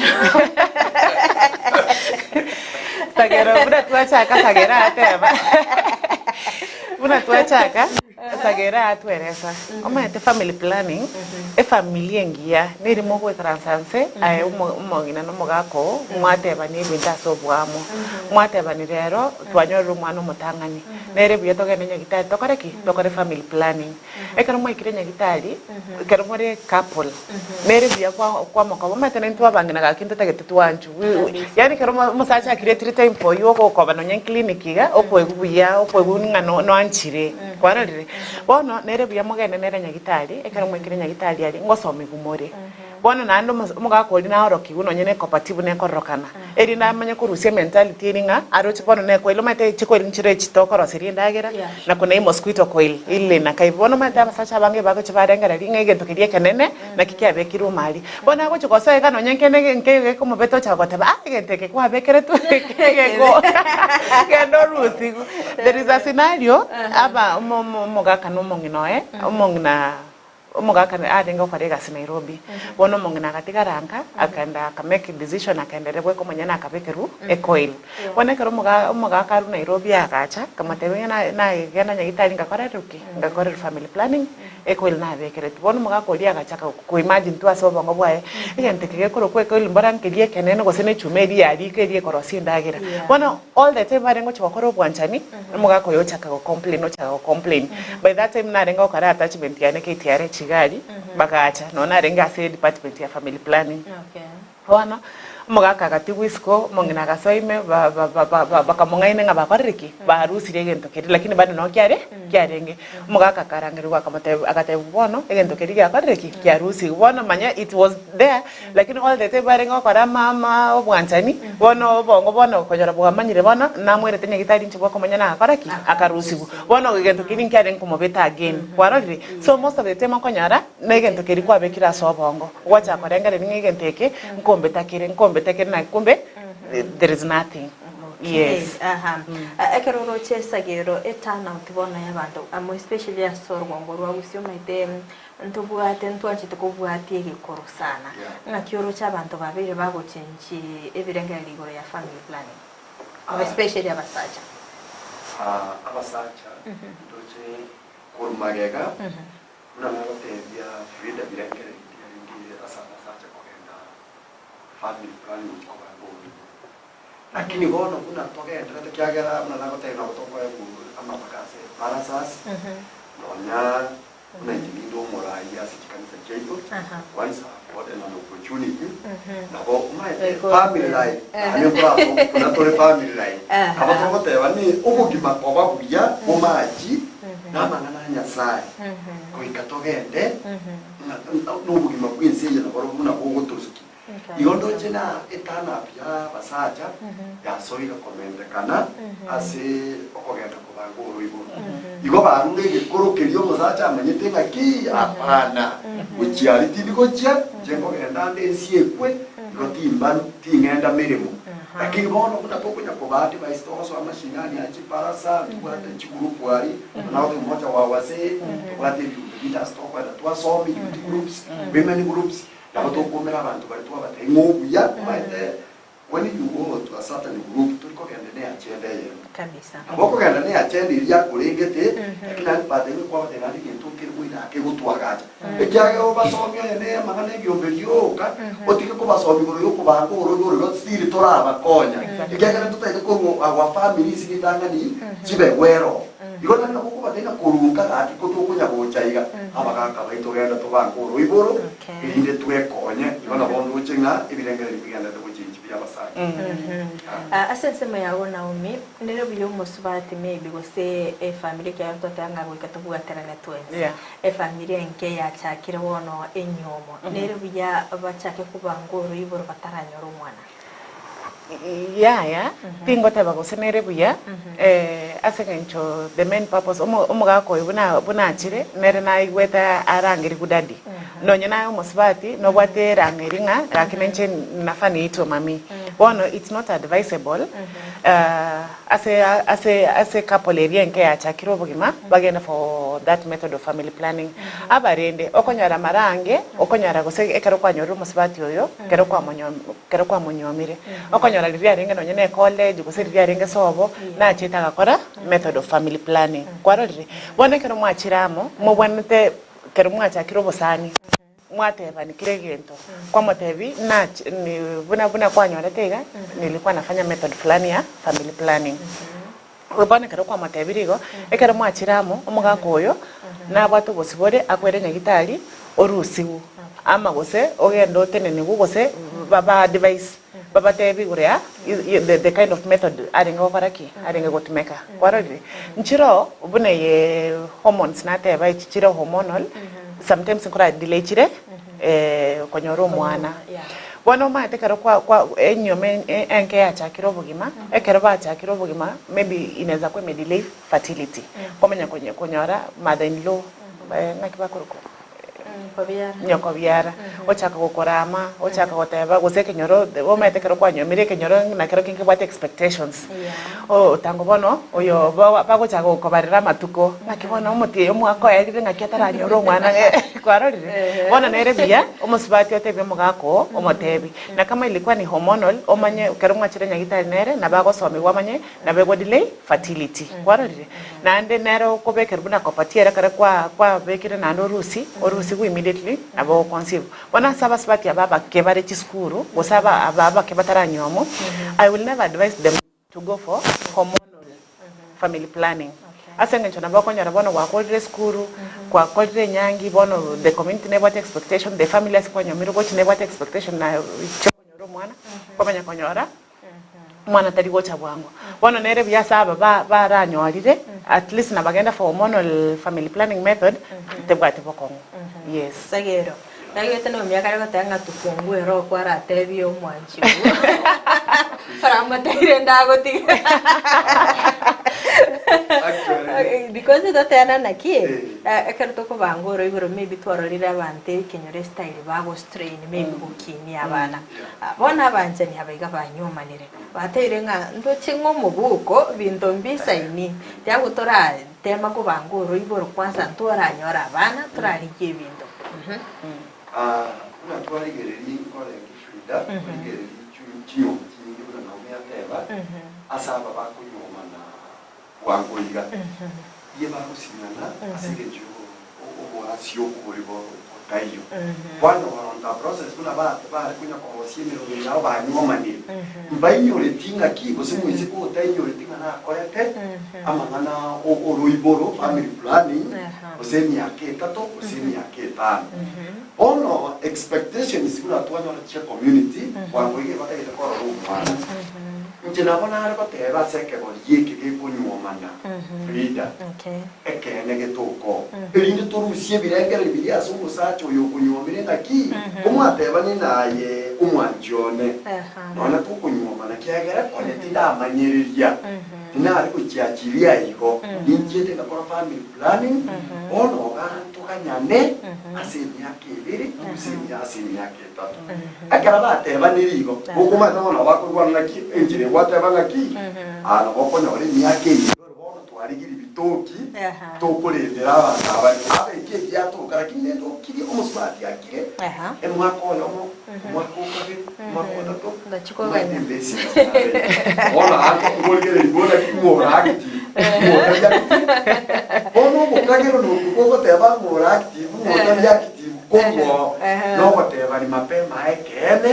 Speaker 3: sagero bura twachaka sagera ateba buna twachaka sagera atweresa omate family planning familia ngia niri mogwe transanse ay umogina no mogako mwateba ni binta sobwamo mwateba ni rero twanyoru mwana mutangani nere bieto gene nyagita tokareki tokare family planning ekero mwikire nyagitari ekero more couple nere bia kwa moko mate ntu abangina gakinto tagete twanchu yani kero musacha create time for you ko bano nyen clinic ga okwegubuya okweguna no anchire kwararire bono nere bia mogene nere nyagitari ekero mwikire nyagitari ali ngosome gumore bono nando mugakoli na oroki uno nyene compatible ne korokana eri na manya kurusia mentality ninga arochi bono ne ko ilomate chiko ilinchire chitoko rosiri ndagera na kuna mosquito coil ile na kai bono mata basacha bange bago chibarengera ringa igento kirie kenene na kikia bekiru mali bono ago chikoso eka no nyenkene nke ko mobeto chagotaba agente ke kwa bekere tu kego kendo rusi there is a scenario aba mugaka no monginoe omongina omugaka adenga kwarega Nairobi bono mongina katika ranka akanda aka make decision akaendelea kwa manyana akabekeru ecoil bono kero mugaka ru Nairobi akacha kama tewe na gena nyagitari ngakwareruki ngakore family planning ecoil na bekere bono mugaka oli akachaka ku imagine tu asoba ngobwae igente kege koro kwa ecoil mbara nkelie kenene gosene chumeri ali kelie korosi ndagira bono all the time barengo chokoro bwanchani mugaka yo chaka complain by that time na rengo kara attachment yane KTR chigari bakacha nona renga ase department ya family planning okay wana mugaka gati wisko mongina gasoime bakamongaine nga bakoriki barusi regento keri lakini bado no kyarenge mugaka karangirwa kamate akate bono egento keri gakoriki kyarusi bono manya it was there lakini all the time barengo kora mama obwanchani bono bongo bono konyora bwamanyire bono namwere tenye gitari nchibwa komanya na akoraki akarusi bono egento keri kyarenge kumobeta again kwarorire so most of the time konyara na egento keri kwa bekira so bongo wacha korengere ni egento eke nkombeta na kumbe there is nothing. Yes.
Speaker 2: Ekeroro chesagero etana utibona y'abantu amo especially asorwa ngorwa gusyo maite ntubuate ntwanchite kubuate igikoro sana ngakioro cy'abantu babiri bagochenchi ebirengera ligoro ya family planning especially abasacha
Speaker 4: abasacha ndoche kurumagega unanagotebya Frida birengera ndi asabasacha kogenda family planning kwa ngoni lakini bono kuna tokea tata kiagera unanagotena kutoka ama bakase parasas nonya una individu morai asikanisa jeito once what an opportunity na bo my family life ani brazo kuna tole family life abato bani ubugima oba buya omaji na mangana nyasai ko ikatogende na ubugima bwinsiye na boro muna bogo turuski igondo jena etana pya basaja ya soira komende kana ase okogenda kubango ruibo igo barunge gikoro kerio musacha amanyete ngaki apana uchiari tibiko chia jengo genda ndesi ekwe igo timban tingenda mirimo lakini bono kuna pokunya kubati ba istoso amashingani achiparasa tukwate chigrupu ari na wote mmoja wa wase tukwate bita stock kwa twasomi groups women groups Nabato kumera abantu bari twabate ngobuya maite when you go to a certain group turiko gendene achende
Speaker 2: kabisa
Speaker 4: aboko gendene achende iriya kurengete lakini bade kwa bade nandi kintu kirwira akegutwagaja ekyage obasomyo ene magane byomberyoka otike ko basomi goro yo kubango oro ro stili toraba konya ekyage tutaite ko wa family sigitangani chibe wero Igona na kuko batena kurunga ati ko tukunya bochaiga abagaka baito genda tubango roiboro irinde twekonye igona bondo chinga ibirengere bigenda tukuchinchi byabasaka
Speaker 2: asense mayabona umi nero byo musubati maybe go se e family kya totanga go ikatubugatera netwe e family enke ya chakira wono enyomo nero bya bachake kubango roiboro bataranyoro mwana
Speaker 3: Yeah. Tingo teba go senere buya. Asekencho the main purpose omuga ko buna achire nere na igweta arangiri kudadi. No nyana omusbati no bwate rangiringa rakinenche nafani ito mami. Bono it's not advisable. As a couple area nke achakiro bugima bagenda for that method of family planning. Abarende okonyara marange okonyara go se ekero kwa nyoru omusbati oyo kero kwa monyomire. Okonyara rivia ringe no nyene college go se rivia ringe sobo na chita gakora method of family planning. Kwarori bone kero mwachiramo mubwanete kero mwachakiro bosani. Mwateba ni kile gento kwa motevi na buna kwa nyora tega nilikuwa nafanya method fulani ya family planning ubone kero kwa motevi rigo ekero mwachiramo omuga koyo na batu bosibore akwere nyagitari orusibu ama gose ogendo tenene gugose baba device baba tevi gurea the kind of method aringa oparaki aringa gotumeka kwarori nchiro ubune ye hormones na teba ichiro hormonal sometimes nkora delay chire konyoro mwana bono mate karo kwa enyome enke ya chakiro bugima ekero ba chakiro bugima maybe inaweza kwa delay fertility komenya konyora mother in law ngakiba kuruko nyoko biara ochaka gukorama ochaka goteba guseke nyoro o mate karo kwa nyomire kenyoro na kero kinke what expectations tango bono oyo bago chaka gukobarira matuko nakibono umuti omwako yagire ngakiatara nyoro mwana kwarorire bona nere bia omusibati otebe mugako omotebi na kama ilikuwa ni hormonal omanye kero mwachire nyagita nere na bago somi wamanye na bego delay fertility kwarorire na ande nero kobekera buna kopatiera kare kwa bekire na ndo rusi immediately abo conceive bona saba sibati ababa kebare chiskuru gosaba ababa kebatara nyomo I will never advise them to go for hormonal family planning asengencho nabako nyara bono wa kodre skuru kwa kodre nyangi bono the community never expectation the family as kwa nyomiro bochi never expectation na chonyoro mwana kwamanya konyora mwana tari gocha bwango bono nere byasaba baranyorire at least nabagenda for hormonal family planning method tebwate bokongo yes
Speaker 2: sagero nagete no myaka rego tanga tufungue ro kwara tebio mwanchi para mataire ndagotiga because ito tena naki akarto ko bangoro igoro maybe twarorira abante kenyore style bago strain maybe gukini abana bona banje ni abaiga banyumanire bateire nga ndo chingo mubuko binto mbisa ini yagutora tema ko bangoro igoro kwanza ntoranyora abana turarikie binto
Speaker 4: una twarigereri kore Frida rigereri cy'ukiyo cy'ingiro na umyateba asaba bakunyomana wangoyiga ye bakusinyana asigeje obuhasyo kuburibo otayo kwano baronda process kuna ba kunya ko siemero yao banyomanire mbayinyore tinga kibo simwise ko otayinyore tinga na korete amangana oroiboro family planning osemi yake tato osemi yake tano ono expectations kuna tuanyora cha community wangoyiga bataita ko rumwana njena bona ari bateba seke boyeke ke kunyomana Frida ekene getoko elinde torusie birengere bilia so musacho yo kunyomire ngaki umwateba ni naye umwanjone nona tukunyomana kyagera kone tindamanyiriria tinari kuchiachiria iko ninjete na kwa family planning ono gantu kanyane asemi yake biri asemi yake tatu akara bateba nirigo ukuma nona bakurwana ngaki enjire whatever ngaki ana bokona ori myake bono twarigiri bitoki tokurendera abana abeke yatokara kinendo kiri omusmart yakire emwako yomo mwako kabiri mwako tato
Speaker 2: ndachikoganya
Speaker 4: ona ako ngolgere ibona kimoraki bono bokagero no kuko teba moraki mona yakiti kongo no whatever ni mapema ekene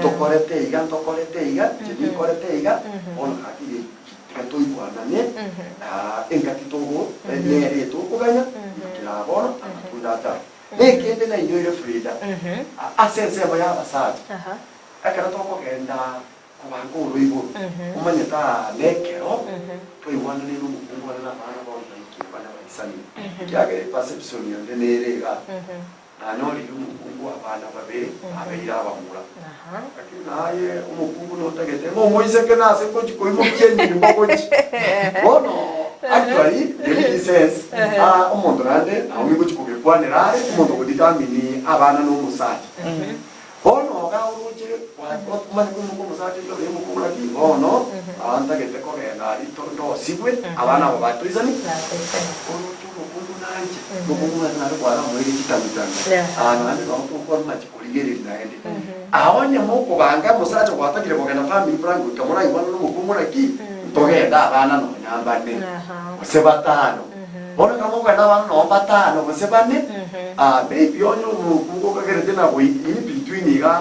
Speaker 4: tokorete iga jini korete iga on hakiri katoi kwana ne engati togo nere to kuganya kila bona atundata nekende na inyore Frida asense baya basaje akara toko kenda kubango ruibo umanyeta nekero to iwana ne n'umukungu na bana bona ikibana bayisani kyage perception yonde nerega anori umukungu abana babiri abira bamura naye umukungu notagete mo moise kenase ko chikoimo kyenyi mbokochi bono actually the sense umuntu rande nawe ngo chikoge kwanirare umuntu kuditamini abana no musaje bono ga uruje kwa manje ko musaje yo yemo kumulaki bono antagete ko genda ito sigwe abana abo batuzani Bukungan kwa muri kitamutanga nandi bakukora machikurigeri naende abonye mu kubanga musacha kwatakire kugenda family plan ukamura ibana n'umukumura ki togenda abana no nyambane bose batano bona kamo kwenda abana no batano bose bane baby onyo umukungu kagerete na boyi in between ga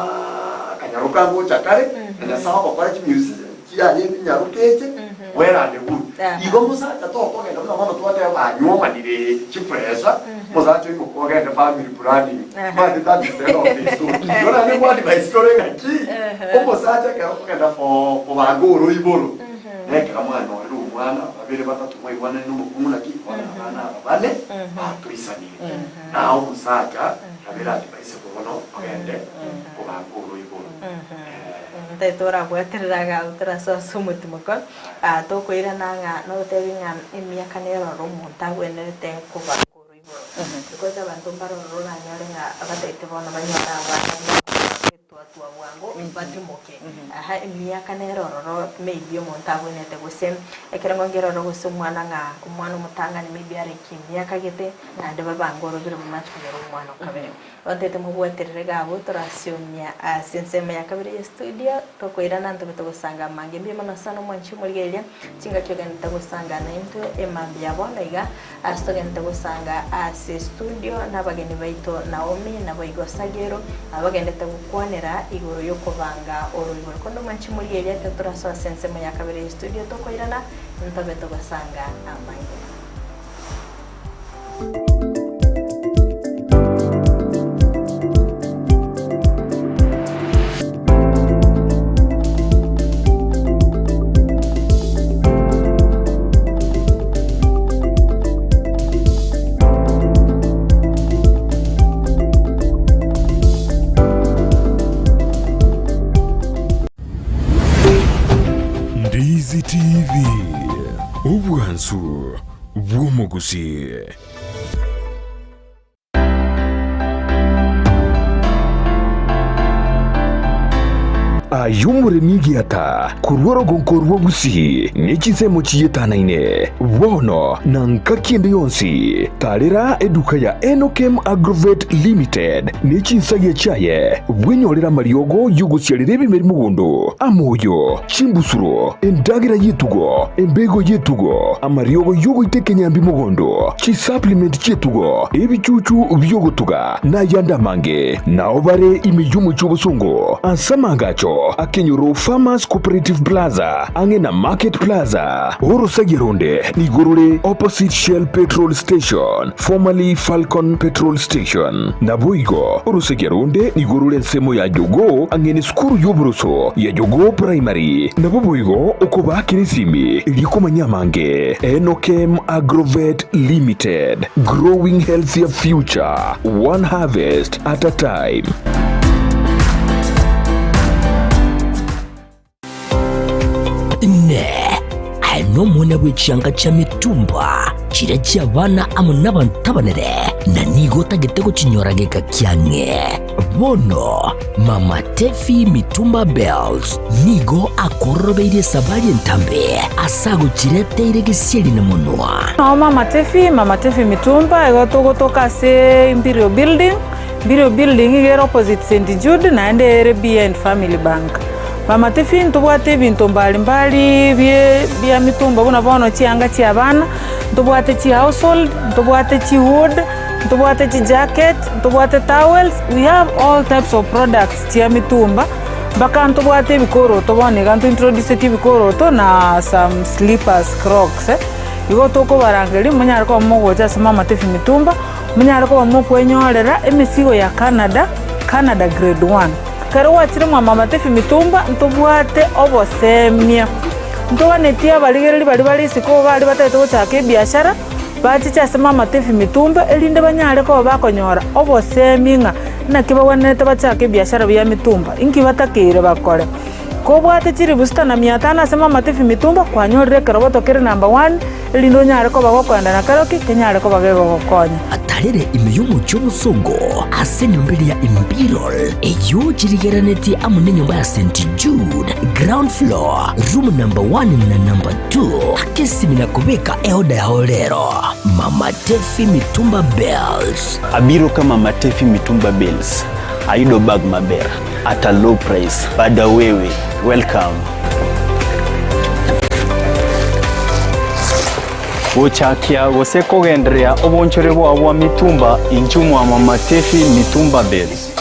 Speaker 4: kanyaruka ngo chakare na sawa kwa music kianye nyarukeje wera de good igo musacha to kogenda mwana twate abanyomanire chipresa musacha imo kogenda family planning but that is the office yona ne kwadi by story ngaki musacha ka kogenda for bagoro iboro neke kamwana ori umwana babere batatu mwe bwana n'umukumu naki kwana abana bane batuisanire naho musacha kabera advice bono kogende bagoro iboro tetora gwetereraga utraso sumutimoko tokoira nanga no tevinga emyaka nero romonta gwenerete kuba kuruiboro because abantu barorora nyarenga abatete bona banyara abana tua wango batimoke aha emyaka nero roro maybe omonta gwenete gusem ekerengo ngero ro gusumwana nga umwana umutanga ni maybe ari kimyaka gete ande babangoro biro mumachi kugero umwana kabere ontete mu gwetereraga abo turasiomya sensema ya kabiri ya studio tokoira nanto bitogusanga mange mbi mana sana mwanchi murigeria kinga kyogenda gusanga na into emambi yabona iga astogenda gusanga ase studio nabageni baito Naomi naboigo Sagero abagenda tagukwanera igoro yo kubanga oruyiboro kondo mwanchi murigeria turaso sensema ya kabiri ya studio tokoira na nto bitogusanga amanye
Speaker 1: Eze TV Obwansu Bwomogusi.
Speaker 5: Ayumure giata kurwaro gonkorwo gusi nikisemo chiyetanaine wono nankakiende yonsi tarira eduka ya Enokem Agrovet Limited nichisagia chaye bwenyorera mariogo yugusiarire bimeri mugondo amoyo chimbusuro endagira yetugo embego yetugo amariogo yugo itekenyambi mugondo chi supplement chetugo ebichuchu byogotuga na yanda mange na obare imiyumu chobusongo ansamangacho Akenyoro Farmers Cooperative Plaza Angena Market Plaza Orosagironde Nigorore opposite Shell Petrol Station formerly Falcon Petrol Station Naboigo Orosagironde Nigorore Nsemo ya Jogo Angene Skuru Yobroso ya Jogo Primary Naboigo Okoba Kinisimi Iliko Manyamange Enokem Agrovet Limited Growing Healthier Future One Harvest at a Time.
Speaker 6: Ne ano mwana bw'ekyanga kya mitumba kirajja abaana amu n'abantu abanere na nigo tagitego kinyorageka kyange bono Mama Tefi Mitumba Bells nigo akorobeire sabali entambe asago kireteire gisieri na munwa
Speaker 7: no Mama Tefi Mitumba egotogotoka se Imperial Building igero opposite St Jude na ende RB and Family Bank. Mama Tefi ntubwate bintu mbalimbali bya mitumba buna bono chianga chi abana ntubwate chi household ntubwate chi wood ntubwate chi jacket ntubwate towels. We have all types of products chi mitumba baka ntubwate bikoro tubone gantu introduce ti bikoro to na some slippers crocs igo toko barangeli munyara ko mogoja sama Mama Tefi Mitumba munyara ko mo kwenyorera emisigo ya Canada grade 1 kare wachire Mama Tefi Mitumba ntubwate obosemia ntobanetia baligereri bali siko bali batete gochaka biashara bachicha se Mama Tefi Mitumba elinde banyare ko bakonyora oboseminga na kibawanete bachaka biashara bya mitumba inki batakire bakore ko bwate chiri busta na 500 se Mama Tefi Mitumba kwanyorere karoboto kere number 1 elindo nyare ko bagokwenda na karoki kenyare ko bagego gokonya
Speaker 6: atarere imiyumu cy'obusongo ase nyomberi ya Imperial eyo chirigeraneti amune nyumba ya St Jude ground floor room number 1 na number 2 akesimina kubeka eoda ya olero Mama Tefi Mitumba Bells
Speaker 8: abiro kama Mama Tefi Mitumba Bells aido bag maber at a low price bada wewe welcome
Speaker 9: Uchakia goseko gendrea obonchore bwa mitumba inchumu wa Mama Tefi Mitumba Bells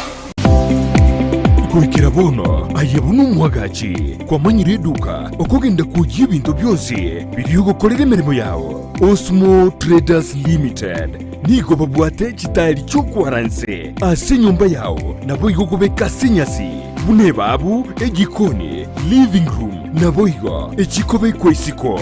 Speaker 1: Kurikira bono ayebunu mwagachi kwa manyire eduka okugenda kujya ibintu byose biriyo gukorera imirimo yawo Osmo Traders Limited nigo babwate kitari cyo kwaranse ase nyumba yawo nabo igokubeka sinyasi bune babu egikoni living room nabo igo ekikobe kwesiko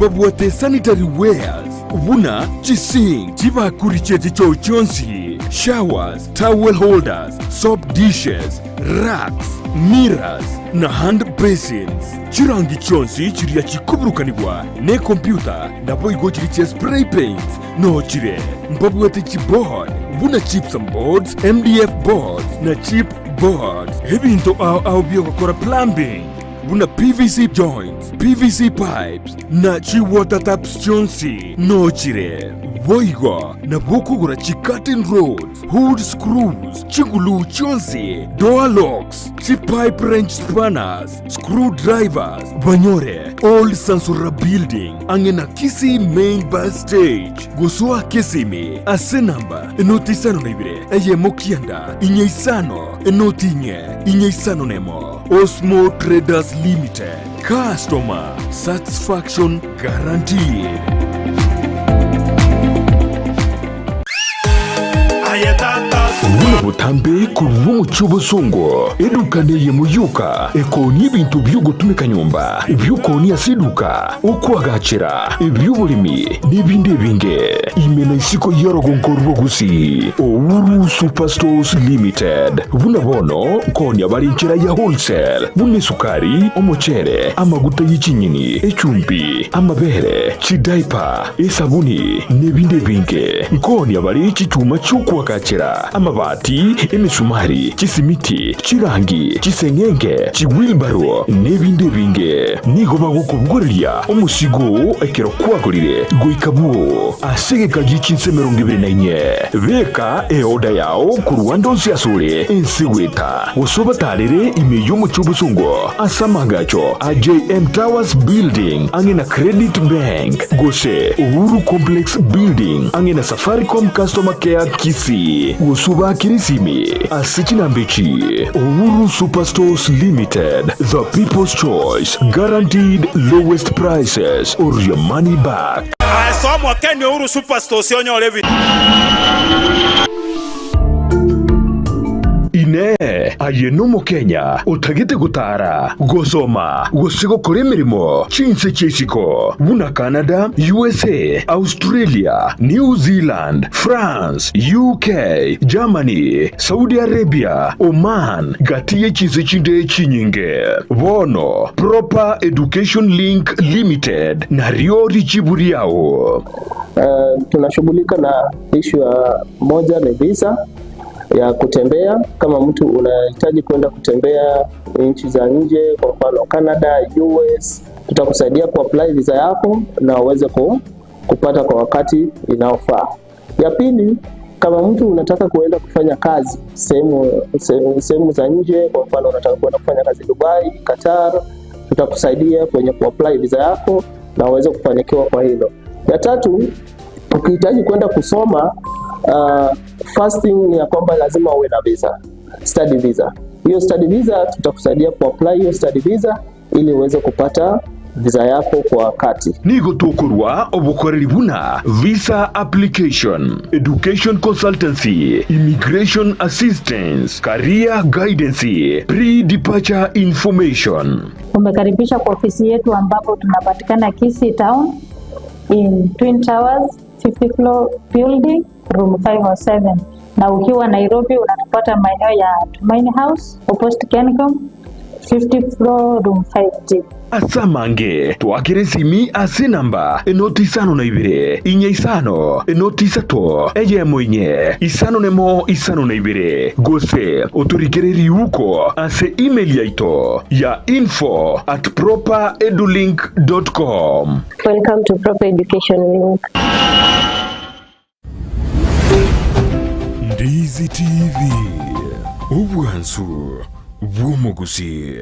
Speaker 1: babwate sanitary wares ubuna chising chibakuri chete cyo cyonsi showers towel holders soap dishes racks mirrors na hand basins chirangi cyonsi kiriya kikuburukanirwa ne computer nabo igo kiri spray paint no chire babwate keyboard ubuna chips and boards MDF boards na chip boards ebintu au byo gukora plumbing buna PVC joints, PVC pipes, na chi water taps chonsi, no chire. Boigo, na bokugura chi curtain rods, hood screws, chigulu chonsi, door locks, chi pipe wrench spanners, screwdrivers, banyore, old Sansura building, angena Kisi main bus stage, gosua Kisimi, ase namba, enotisano nebire, eye mokianda, inyeisano, inyeisano nemo. Osmo Traders Limited. Customer satisfaction guaranteed.
Speaker 5: Ubuna butambe kuruwa muchubo songo. Edukane ye muyuka. Ekoni ibintu byugutumika nyumba. Byukoni asiduka. Okwagachira. Ebyubulimi. Nibinde binge. Imena isiko yorogonkorwa gusi. Owuru Superstores Limited. Buna bono koni abarinchira ya wholesale. Bune sukari, omochere, amaguta y'ikinyini, echumbi, amabere, chidaipa, esabuni, nebinde binge. Koni abari chichuma chukwakachira. Amabati, emisumari, chisimiti, chirangi, chisengenge, chiwilbaro, nebinde binge. Nigo bagukubugorya omusigo ekero kwagorire goikabuo. Asegeka gichinse 24. Veka oda yao kuruwando nsiasure ensiweta. Osoba talere imeyo muchubusungo. Asamagacho a JM Towers Building angena Credit Bank. Gose Uhuru Complex Building angena Safaricom Customer Care Kisi. Osoba kirisimi asichinambechi. Uhuru Superstores Limited. The People's Choice. Guaranteed lowest prices or your money back.
Speaker 10: Asomwa Kenya Uhuru Superstores yonyo levi.
Speaker 5: Ine ayenomo Kenya utagite gutara gosoma gosigo kore mirimo chinse chesiko buna Canada, USA, Australia, New Zealand, France, UK, Germany, Saudi Arabia, Oman gatiye chinse chinde chinyinge bono Proper Education Link Limited na riori chiburiao.
Speaker 11: Tunashughulika na issue ya moja ni visa ya kutembea. Kama mtu unahitaji kwenda kutembea nchi za nje, kwa mfano Canada, US, tutakusaidia kuapply visa yako na uweze kupata kwa wakati inaofaa. Ya pili, kama mtu unataka kuenda kufanya kazi sehemu za nje, kwa mfano unataka kwenda kufanya kazi Dubai, Qatar, tutakusaidia kwenye kuapply visa yako na uweze kufanikiwa kwa hilo. Ya tatu, ukihitaji kwenda kusoma, first thing ni ya kwamba lazima uwe na visa, study visa. Hiyo study visa tutakusaidia kuapply hiyo study visa ili uweze kupata visa yako kwa wakati.
Speaker 5: Nigo tokurwa obukoreri buna visa application, education consultancy, immigration assistance, career guidance, pre-departure information.
Speaker 12: Tumekaribisha kwa ofisi yetu ambapo tunapatikana Kisii Town in Twin Towers 50 floor building room 507. Na ukiwa Nairobi unatupata maeneo ya Tumaini House opposite Kencom 50 floor room 5G.
Speaker 5: Asamange twakire simi ase namba enoti isano na ibire inye isano enoti isato eye mwenye isano nemo isano na ibire gose oturikireri uko ase email yaito ya info@properedulink.com.
Speaker 12: Welcome to Proper Education Link.
Speaker 1: Ndizi TV ubwansu bw'omuguzi.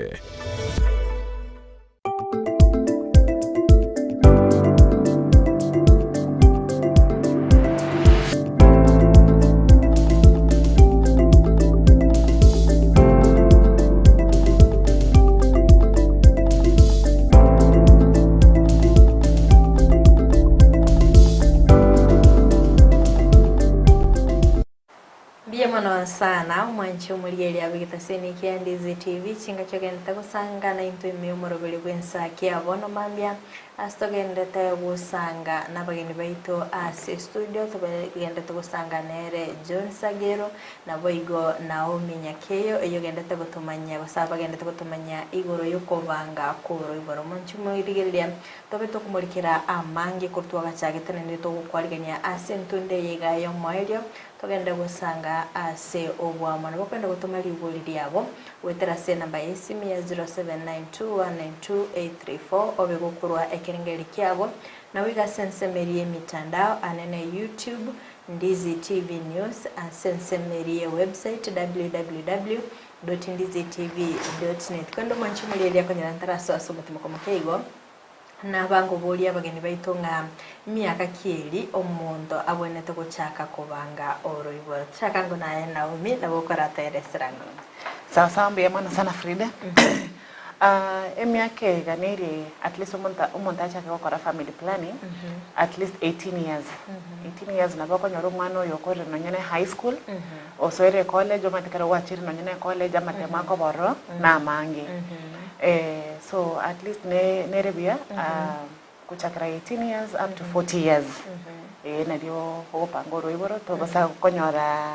Speaker 2: Biamano sana mwancho mulieli abigita seni kia Ndizi TV chinga chogenda kusanga na into imiyumoro bili bwensa kia bono mambia astogenda gusanga nabageni baito ase studio tugenda gusanga nere John Sagero na boigo Naomi Nyakeyo eyogenda gutumanya basaba genda gutumanya igoro yokobanga kuro iboro mwancho muligelia tobeto kumurikira amangi kurtwa gachagitene ndito gukwarigania ase ntunde yegayo moelio tugenda gusanga ase obwamana bokwenda gutuma libuli lyabo wetera se namba yesimu ya 0792192834 obe gukurwa ekerengeri kyabo na wiga sensemerie mitandao anene YouTube Ndizi TV News sensemerie website www.ndizitv.net kwenda mwanchumulia kwenye ntaraso asomutimo komukeigo na bango boli abageni baitonga myaka kieli omundo abonete guchaka kubanga oroiboro chaka ngona Naomi nabokora tereserango
Speaker 3: sawa sawa mbia mwana sana Frida. Emiake ganiri at least umontacha kwa kora family planning at least 18 years. 18 years na bako nyoro mwana yokore no nyene high school osoere college o matikara wachiri no nyene college amatema ko boro na mangi. So at least ne rebia kuchakra 18 years up to 40 years. Na dio opangoro iboro to basa konyora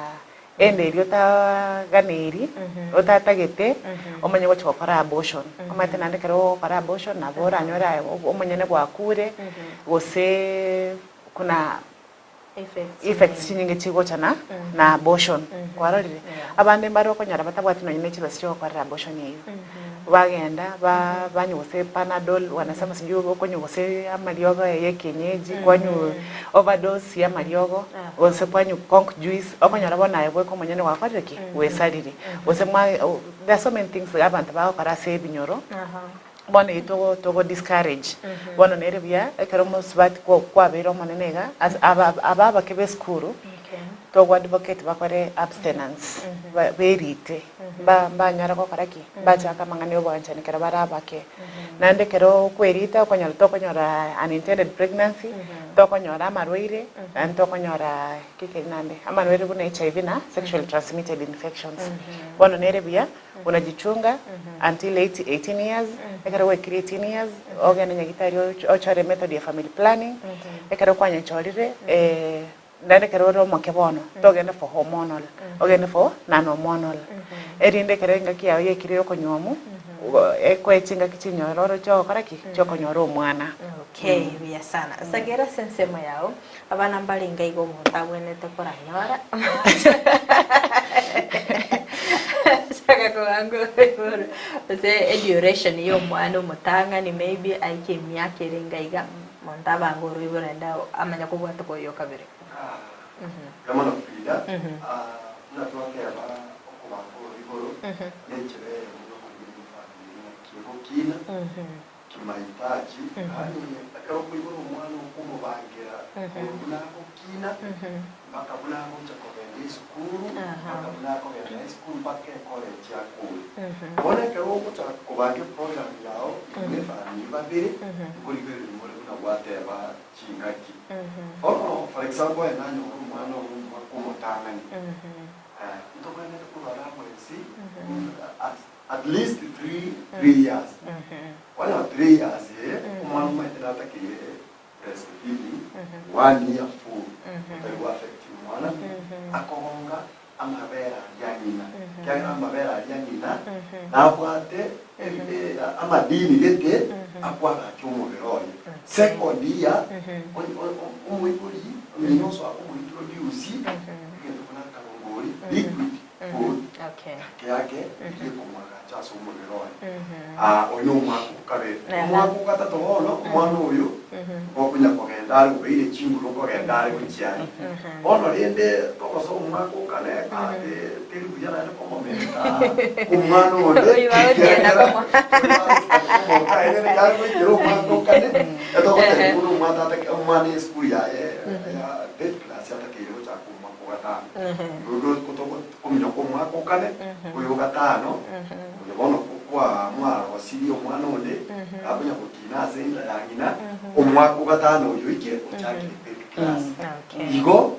Speaker 3: ende riota ganeri otatagete omanye go chokora abortion omate nande kero para abortion na bora nyora omanye ne gwakure gose kuna effects nyingi chigo chana na abortion kwarorire abande mbaro konyara batabwati no nyine chibasyo kwa abortion yeyo bagenda banyuse panadol wanasema sijui konyuse amariogo ya kienyeji kwanyu overdose ya mariogo wose kwanyu conk juice okonyara bona ebwe ko monyene wakwariki wesarire wose mwa there are so many things abantu ba para save nyoro bona ito discourage bona nerebia ekero musbat kwa bero monenega as aba kebe skuru to advocate bakore abstinence berite ba nyara ko karaki ba chaka mangane obanja nekera barabake nande kero kwerita konyara to konyara unintended pregnancy to konyara marwaire and to konyara kike nande amarwaire buna HIV na sexually transmitted infections bona nerebia unajichunga until 18 years ekero we 18 years ogene nyagitari ochare method ya family planning ekero kwanya chorire nande kero mo kebono togende for hormonal ogende for non-hormonal erinde kerenga kiya yekire okonywamu ekwechinga kichinyororo cho karaki cho konyoro mwana.
Speaker 2: Okay, biya sana sagera sensema yao abana mbalinga igo mutabwene te koranyora saka kwangu se duration yo mwana mutanga ni maybe aike myake renga iga montaba ngoro iborenda amanya ko bwato ko yo kabiri
Speaker 4: kama na Frida na tuwake aba okubako iboro nechere kina kimahitaji hani akaro kuiboro mwana ukumo bangira kunako kina mpaka kunako chakobende skulu mpaka kunako ya skulu mpaka college ya kule bona kero kucha kubange program yao imefanya babiri kulibere mole kuna bwateba chingaki for example enanyo mwana kumotangani ntokane kubara mwezi at least 3 years. Wala 3 years umwana mwendelata ki breastfeeding 1 year full itakuwa affect mwana akonga amabera yanyina kya amabera yanyina na kwate amadini lete akwa chumo beroye second year umwikuri minyoso akumwintroduce ngendo kuna kalongori liquid food yake ikomaka chaso muberoye oyo mwakukabe mwakukata tohono mwana oyo okunya kogenda ubire chinguro kogenda kuchiani ono rende tokoso mwakukane ade telu yara ko momenta umwana onde oyo bagenda como kaere ya ko mwakukane etokota kuno mwata ta umane school ya bed class ya takiro cha kumwakukata ndodo kutoka kumnya kumwakukane oyo gatano unaona kwa mwara wasili omwana onde abunya kutina zenda yangina omwaka gatano oyo ike ochaki class igo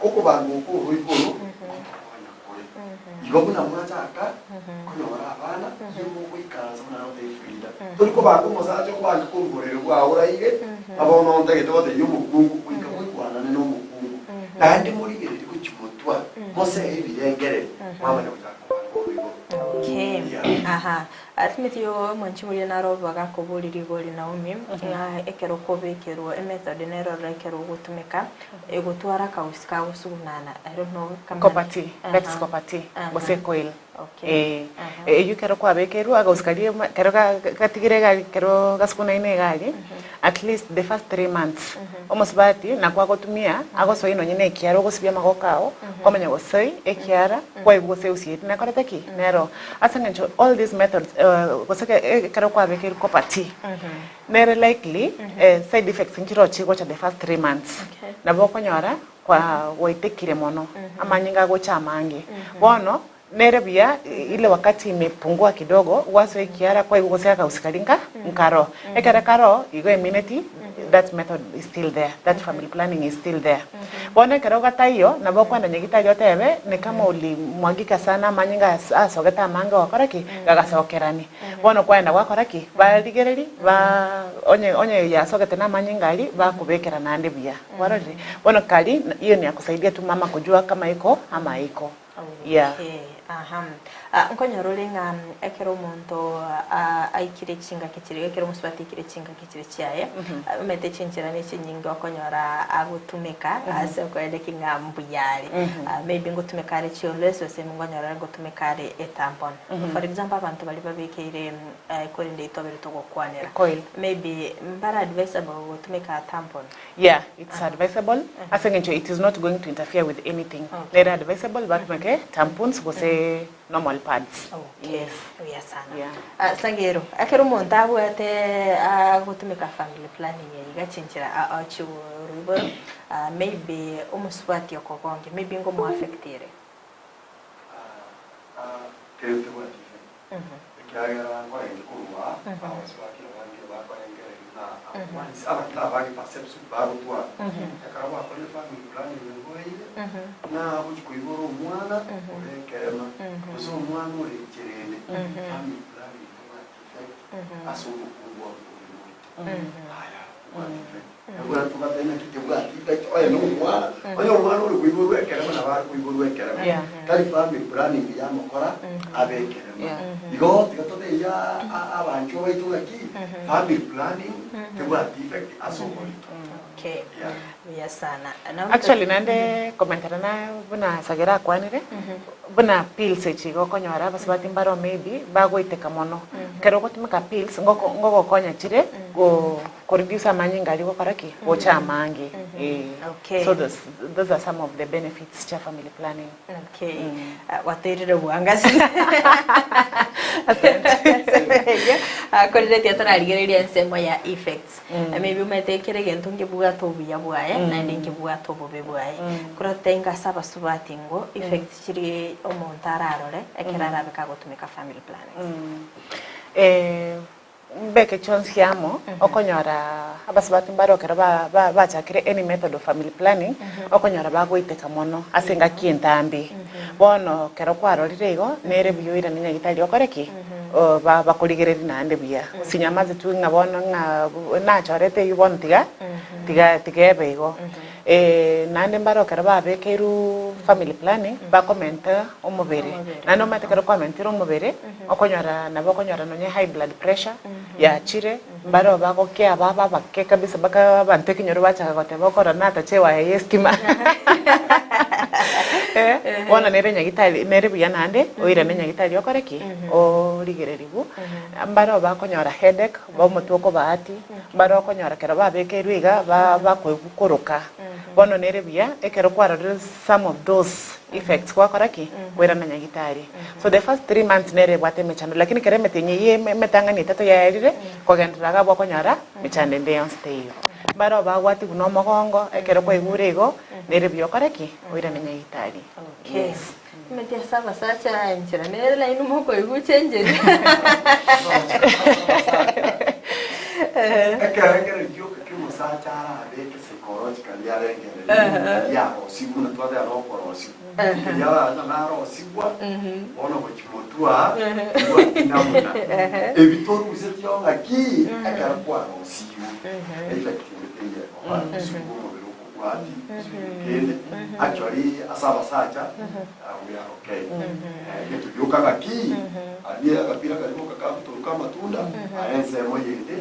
Speaker 4: okubangu ko hoikoro igo kuna mwachaka kunyora abana yuko kwikaza mwana ote Frida tuliko bangu mosaje ko bangu kurborero kwa uraige abono onte tote yumukungu kwika kwana no mukungu kandi muri gere kuchimotwa mose ebirengere mama ne kutaka
Speaker 2: Okay. Aha. Atimiti yo mwanchimuri naro bagakobuli rigori Naomi ekero kobekero method nero rekero gutumika egutwara kausika usunana I don't know
Speaker 3: kama kopati that's kopati bose coil
Speaker 2: okay
Speaker 3: you kero kwa bekeru agauskalie kero katigire kero gaskuna ine gali at least the first 3 months almost bati na kwa gotumia agoso ino nyine kiaro gosibia magokao komenya gosoi ekiara kwa igose usieti na korataki nero asangencho all these methods goseke kero kwa bekeru kopati nere likely side effects ngiro chigo cha the first 3 months na boko nyora kwa waitekire mono amanyinga gocha mangi bono nere bia ile wakati imepungua kidogo waso ikiara kwa igosea ka usikalinga nkaro ekara karo igo immunity that method is still there, that family planning is still there. Bona kero gata hiyo na bokwa na nyegita yote ebe ni kama ulimwagika sana manyinga asogeta manga wakoraki gagasokerani. Bona kwenda wakoraki baligereri ba onye ya sogete na manyinga ali ba kubekera na ande bia. Warari bona kali hiyo ni ya kusaidia tu mama kujua kama iko ama iko. Yeah.
Speaker 2: Nkonyoro lenga ekero muntu aikire chinga kichire ekero musubati ikire chinga kichire chiaye mete chinchira ne chinyinga okonyora agutumika ase kwendeki ngambuyari maybe ngutumika ari chiolese ose ngonyora ngutumika ari etampon for example abantu bali babekire korinde itobere togokwanira maybe mbara advisable gutumika tampon.
Speaker 3: Yeah, it's advisable. I think it is not going to interfere with anything. They're advisable but make tampons go say normal pads.
Speaker 2: Yes. Yes, sana. Sangero, akero monta ate gutumika family planning yiga chinchira achu rubo maybe umuswati yokogonge maybe ngo mu affectire.
Speaker 4: Kete kwa kiagera kwa ingikuwa awaswati wange bakwanengere na once abata bali perception baro twa akarawa kwa family planning ngoyi na buchikuigoro mwana urekerema uzo mwana urekerene family planning kwa asubu kubwa haya ngora tukatena kitebwa ati oya no mwana oya mwana uri kuigoro urekerema na bari kuigoro urekerema kali family planning yamukora abekerema igo tikatote ya abancho baitugaki family planning tebwa defect asubu.
Speaker 2: Okay. Yes, sana.
Speaker 3: Actually nande komentara na buna sagera kwanire buna pills echigo konyora basabati mbaro maybe bago iteka mono kero gotumika pills ngoko konya chire go reduce amanyinga ali gokaraki gocha amangi.
Speaker 2: Okay.
Speaker 3: So those are some of the benefits cha family planning.
Speaker 2: Okay. Waterire buangasi korete atararigereria nsemo ya effects maybe umetekere gento ngibuga tobuya bwaye na ngibuga tobobe bwaye kurotenga saba subatingo effects chiri omuntu ararore ekirara bekagotumika family planning. Beke chonsi yamo okonyora abasabati mbaro kera ba chakire any method of family planning okonyora bagoiteka mono asenga kientambi bono kero kwarorire igo nere biyuira ninya gitali okoreki bakurigereri nande bia sinyamaze tu ngabono na chorete yubon tiga bego nande mbaro kera babekeru family planning ba commenta omubere nano mate kero commentira omubere okonyora nabo okonyora nonye high blood pressure ya chire mbaro bako kia baba bakke kabisa baka banteki nyoro bacha gote bokora nata chewa yeskima wana nere nyagitali nere bya nande oira nyagitali okoreki o rigereribu mbaro bako nyora headache ba mutoko baati mbaro okonyora kera babekeru iga bakwegukoroka bono nere bya ekero kwara some of those effects kwa koraki wera na nyagitari. So the first 3 months nere bwate mechano lakini kere metenye ye metanga ni tato ya erire kwa genderaga bwa konyara mechande nde on stay. Baro ba wati kuno mogongo ekero kwa igurego nere byo koraki wera na nyagitari. Okay. Metia saba sacha nchira nere la inu moko igu change.
Speaker 4: Ekere gyoka kimusacha ara abeke psychological ya rengere ya osibu na twade aro korosi ya na aro osibwa ona bochimotua wa inamuna evitoru usetio ngaki akara kwa osibu effectively kwa osibu wati kende actually asaba sacha we are okay yetu yoka ngaki alia kapira karibu kakabuturuka matunda aense moyende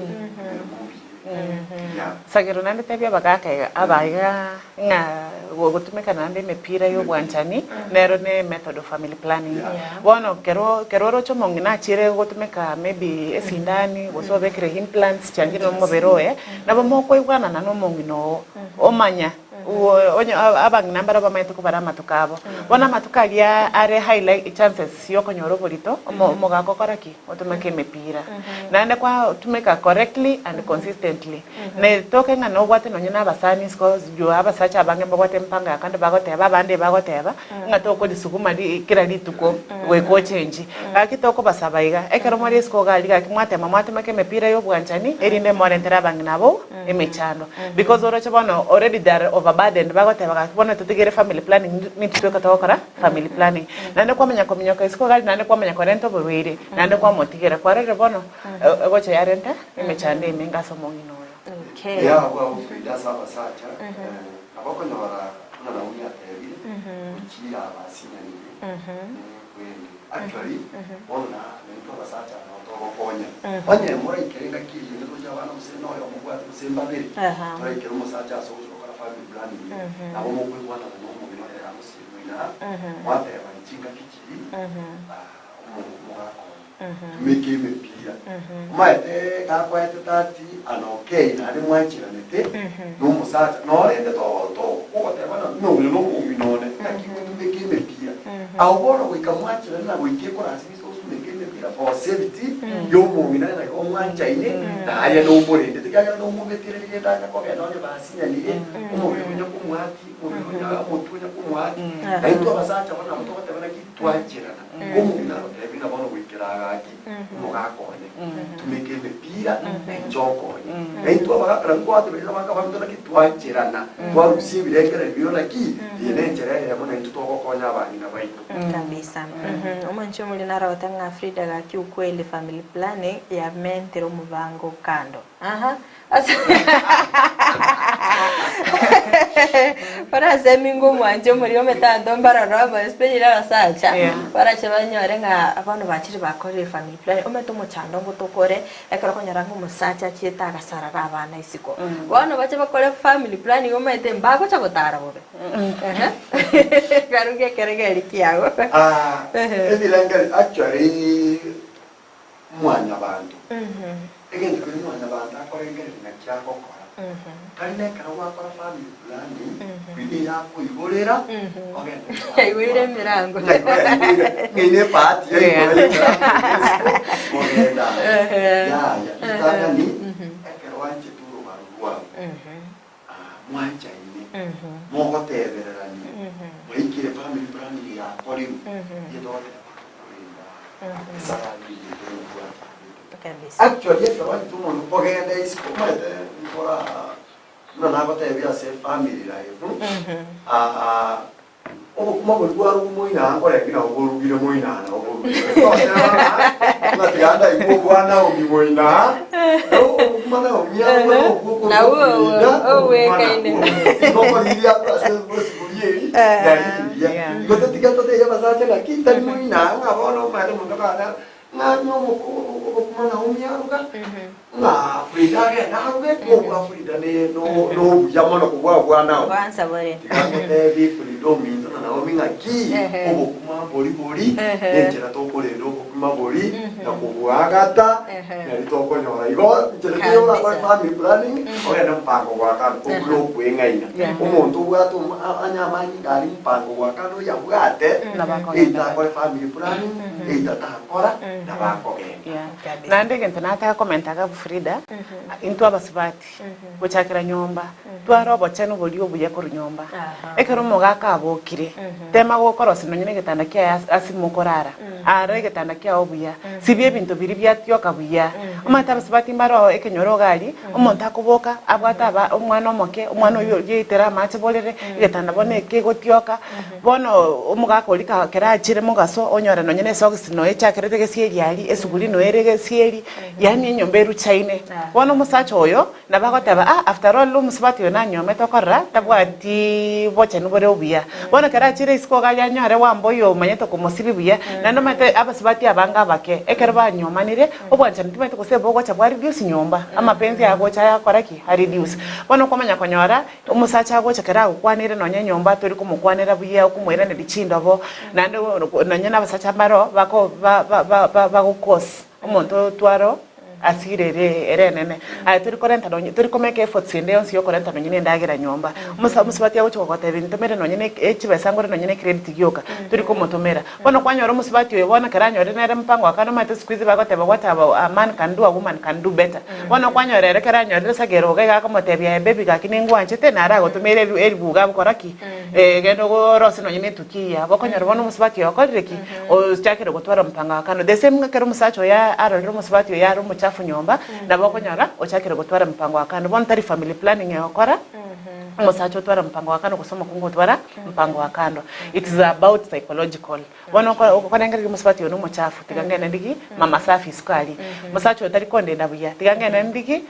Speaker 3: sagero nande tebya bagaka abaiga nga gutumika nande mepira yo bwanchani nero ne method of family planning bono kero rocho mongina chire gutumika maybe esindani gosobekire implants changire no moberoe nabo moko igwana na no mongino omanya onyo abang nambara bamaite kubara matukabo bona matukali are highlight chances yo konyoro bolito mogako koraki otumeke mepira nande kwa tumeka correctly and consistently ne toke ngano gwate no nyina basani scores jo abasacha bange bagwate mpanga akande bagote babande bagote ngato ko disukuma di kira lituko we ko change akitoko basabaiga ekero mori sco gali ga kimwate mamate make mepira yo bwanchani erinde morentera bange nabo emechano because oroche bono already they are overburdened bagote bagakubona tutigere family planning nititoka tokora family planning nande kwa menya kominyoka sco gali nande kwa menya korento burwire nande kwa motigera kwa rere bono goche yarenta emechande menga somo ngino
Speaker 2: okay
Speaker 4: ya kwa ufida saba sacha abako nyora na unya tebi ukira abasinya ni actually ona nito basacha na otogokonya onye mora ikerenga kiri nito jabana museno yo mugwate musemba beri tora ikero musacha so kora family planning abo mugwe wana no mugino era musimina wate banchinga kichiri mugako meke mepira maete kakwete tati anokei nari mwanchiranete numusacha norende to kote bana no mugino ne meke mepira awobora kuikamwanchira na kuike kora asibiso meke mepira for safety yo mugino na ko mwanchaine na aya no murende tikaga no mubetire ligenda ko ga no basinya ni umugino kumwati umugino mutunya kumwati aito basacha bana mutokote bana kitwanchirana umugino ebina bono kuikiraga mugakone tumeke mepira njokone aito bagarangwate beza bakabamdona kitwanchirana twarusie birekera biona ki yenenjera ya mona ntutokokonya abana baito
Speaker 2: kabisa umancho muri narawatanga Frida ga kiukweli family planning ya mentero mubango kando para semingo mwanje muri ometando mbara raba espejira rasacha para chebanyore nga abantu bachiri bakore family planning ometo muchando ngo tokore ekero konyarango musacha chieta gasara abana isiko bano bache bakore family planning omete mbago chagotara bobe karuge keregeri kiago
Speaker 4: ebilanga actually mwana bantu egende kuri mwana bantu akorengere na cyako kora kane kawa kwa family planning bidi yako igorera ogende
Speaker 2: igorera mirango
Speaker 4: ngine party igorera ogenda ya tani ekero wanje turu barugwa mwanja ine mogo tebererani mwikire family planning ya kori yedote sarali actually if you want to know ogenda isiko mate nkora na batebya se family life obo kuma bulwa rumoina ngore bina oborugire moina na oborugire na tianda iko bwana omimoina kuma na omia
Speaker 2: na owe kaine
Speaker 4: no iria process bosiburi ya gote tikato de basacha la quinta moina ngabono mare mundaka na nyomo kuma na omia ruka na Frida ke na ruke ko Frida ne no yamano ko bwana
Speaker 2: kwanza bore
Speaker 4: tikangete bi Frida minto na ominga ki obo kuma bori enjera to ko lero kuma bori na ko buagata na to ko nyora igo njera ke ora ba family planning ora na mpango wa kan ko blo kwengaina umuntu bwato anyama ni ngari mpango wa kan ya bwate ita ko family planning ita ta kora na ba ko
Speaker 3: na ndege ntanata komentaga Frida into abasibati buchakira nyomba twarobo cheno bolio buye ko nyomba ekero mogaka abokire tema gokorosi no nyine getanda kya asimukorara are getanda kya obuya sibye bintu biri byatyoka buya umata abasibati mbaro ekenyoro gali umuntu akuboka abwata umwana omoke umwana oyo yitera mache bolere getanda bone kegotyoka bono umugaka olika kerachire mugaso onyora no nyine sokisi no echakerete gesieri ali esuguli no erege sieri yani nyomberu chaine wono musacha oyo nabagotaba after all umusibati yo nanyome tokorra tabwati boche nubore obuya bono kerachire isiko galya nyare wamboyo manyeto kumusibi buya nando mate abasibati abanga bake ekerba nyomanire obwanja ntimete kusebo gocha bwari byusi nyomba amapenzi yagocha yakoraki hari reduce bono komanya konyora umusacha gocha kera kwanire nonye nyomba tori kumukwanira buya kumwera ne bichindabo nando nonye nabasacha maro bako bagokosi umuntu twaro asirere erenene turi korenta no turi komeka efforts inde yonsi yo korenta no nyine ndagira nyomba musibati yawo chokota bintu mere no nyine echibesa ngore no nyine credit gyoka turi kumutomera bono kwanyora musibati we bona karanyore nere mpango akano mate squeeze bagoteba what a man can do, a woman can do better bono kwanyora re karanyore sagero ga kamotebya baby gakinengwa nchete nara gotumere eribuga bukoraki gendo go rose no nyine tukia bokonyora bono musibati yokoreki o chakero gotwara mpango akano the same ngakero musacho ya aroro musibati ya rumu chafu nyomba na bokonyora o chakero gotwara mpango akano bono tari family planning yakora musacho twara mpango wakano kusoma kungo twara mpango wakando. It is about psychological. Wano kwa nengari musibati yono muchafu tigangena ndiki mama safi sukali musacho tari konde ndabuya tigangena ndiki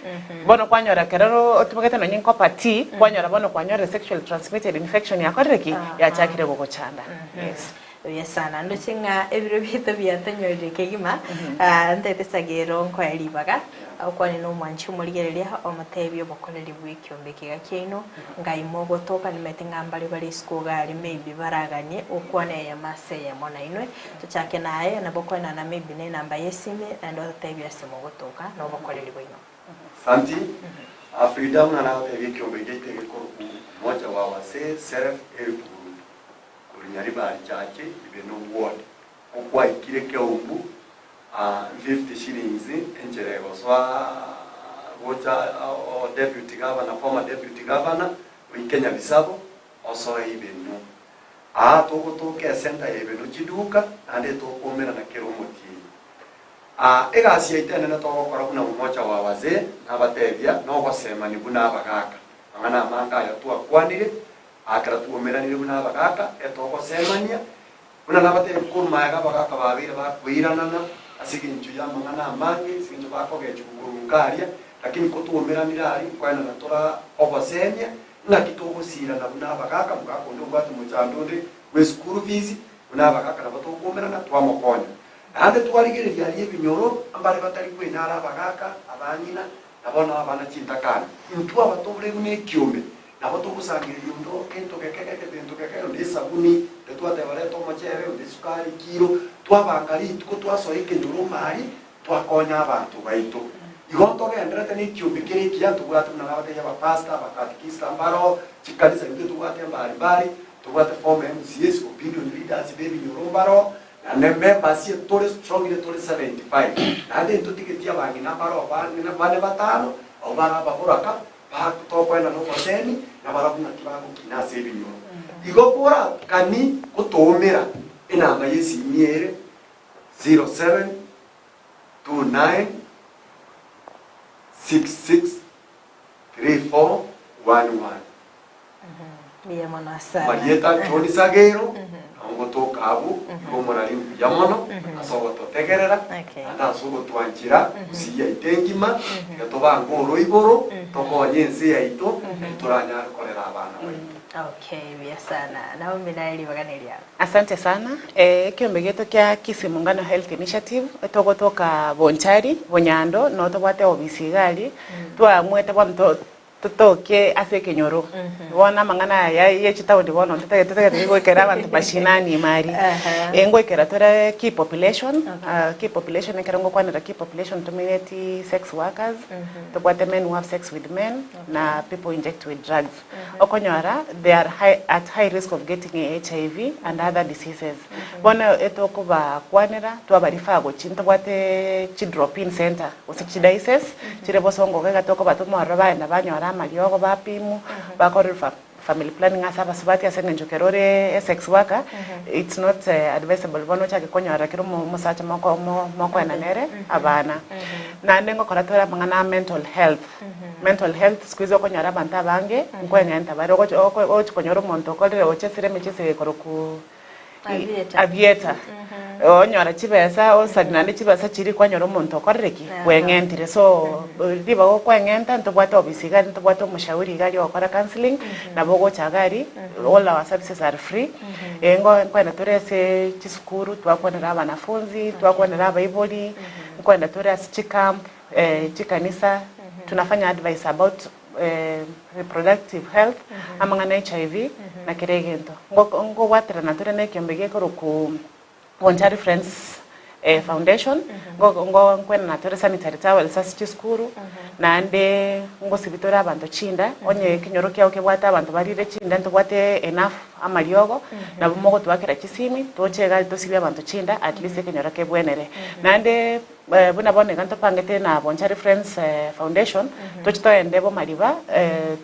Speaker 3: bono kwanyora kerero otumageta no nyinko pati kwanyora bono kwanyora sexual transmitted infection yakoreki ya chakire gogochanda. Yes.
Speaker 2: Yesana ndochinga ebiro bito byatanyorire kegima ntete sagero nko yalibaga akwani no mwanchi muligereria omatebyo bokoreri bw'ikyombe kigakeino ngaimo gotoka nimetinga mbali bali skugari maybe baraganye okwane ya mase ya mona inwe tuchake naye na bokwana na maybe ne namba yesime ando tebyo simo gotoka no bokoreri bwino
Speaker 4: santi freedom na na bw'ikyombe gitege ko moja wa wase self help nyaribari chake ibeno ward okwa ikire ke umbu 50 shillings enjerego swa gocha deputy governor former deputy governor wikenya bisabo also ibeno toko ke center ibeno chiduka ande tokomera na keromoti egasi itene na toko kora kuna mmoja wa wazee na batebya no gosema ni buna abagaka angana manga ya tuwa kwanire akaratu omeranire buna bagaka etoko semania una nabate kurma ya bagaka babire bakwirana asikinju ya mangana amangi sikinju bako gechu kurungaria lakini ko tuomeranire ari kwana natora obasenya na kitoko sira na buna bagaka mugako ndo batu muchandonde we school fees buna bagaka na bato kuomerana twamokonya ande twarigereria ari ebinyoro ambare batari kwinara bagaka abanyina nabona abana chintakana mtu abatobure ne kiombe nabo tukusangira yundo kento kekeke bento kekeke ndi sabuni tetwate bare to machere ndi sukari kilo twabangari tuko twasoike nduru mari twakonya abantu baito igonto gendrete ni cyubikire kiyantu bwatu na abate ya pasta bakatikista mbaro chikalisa ndi tubate mbari tubate form MCS opinion leaders baby nyorombaro na members ye tore strong ile tore 75 na ndi tutiketi abangi na mbaro bane batano obara baburaka tokwenda no koseni na barabuna kibango kinase binyo igokora kani kutomera inanga yesi miere 07 29 66 34 11
Speaker 2: biya monasa
Speaker 4: Marieta Tony Sagero ngoto kabu komora yamono asogo totegerera ana asogo twanjira siya itengima yatobango roiboro tokonyense yaito turanya korera abana
Speaker 2: okay biya sana nawe minaili baganelia
Speaker 3: asante sana kiombe geto kya Kisimungano Health Initiative togotoka Bonchari Bonyando no tobate obisigali twamwete kwa mtoto tutoke ase kenyoro wona mangana ya yechitawo ndibono tutege ngwekera abantu bashinani mari ngwekera tora key population ekerango kwanira key population community sex workers to what men who have sex with men na people inject with drugs okonyora they are at high risk of getting HIV and other diseases bona etoko ba kwanira twabarifa go chinto bwate chi drop in center usichidises chirebo songo ga toko batomo araba na banyora maliogo bapimu bakore family planning asaba sabati asengenjokerore sex worker it's not advisable bono chake konyora kiro musacha moko enanere abana na ndengo koratora mangana mental health squeeze konyora banta bange nkwenya ntabare ko konyoro monto kolere ochesire mechise koroku avieta onyora chibesa osadinane chibesa chiri kwanyoro muntu korreki wengentire so diba go kwengenta ntobwato obisiga ntobwato mushauri gali okora counseling nabogo chagari all our services are free kwenda torese chisukuru twakwanira abanafunzi twakwanira abaiboli kwenda torese chicamp chikanisa tunafanya advice about reproductive health amangana HIV na kiregento ngo watera na tore ne kembege ko ku Bonchari Friends foundation ngo kwena natore sanitary towels asichiskuru nande ngo sibitora abantu chinda onye kinyoro kyao kebwata abantu barire chinda ntubwate enough amariogo na bumogo twakira kisimi tochega tosibya abantu chinda at least kinyoro kebwenere nande buna bone kanto pangete na Bonchari Friends Foundation tochito endebo mariba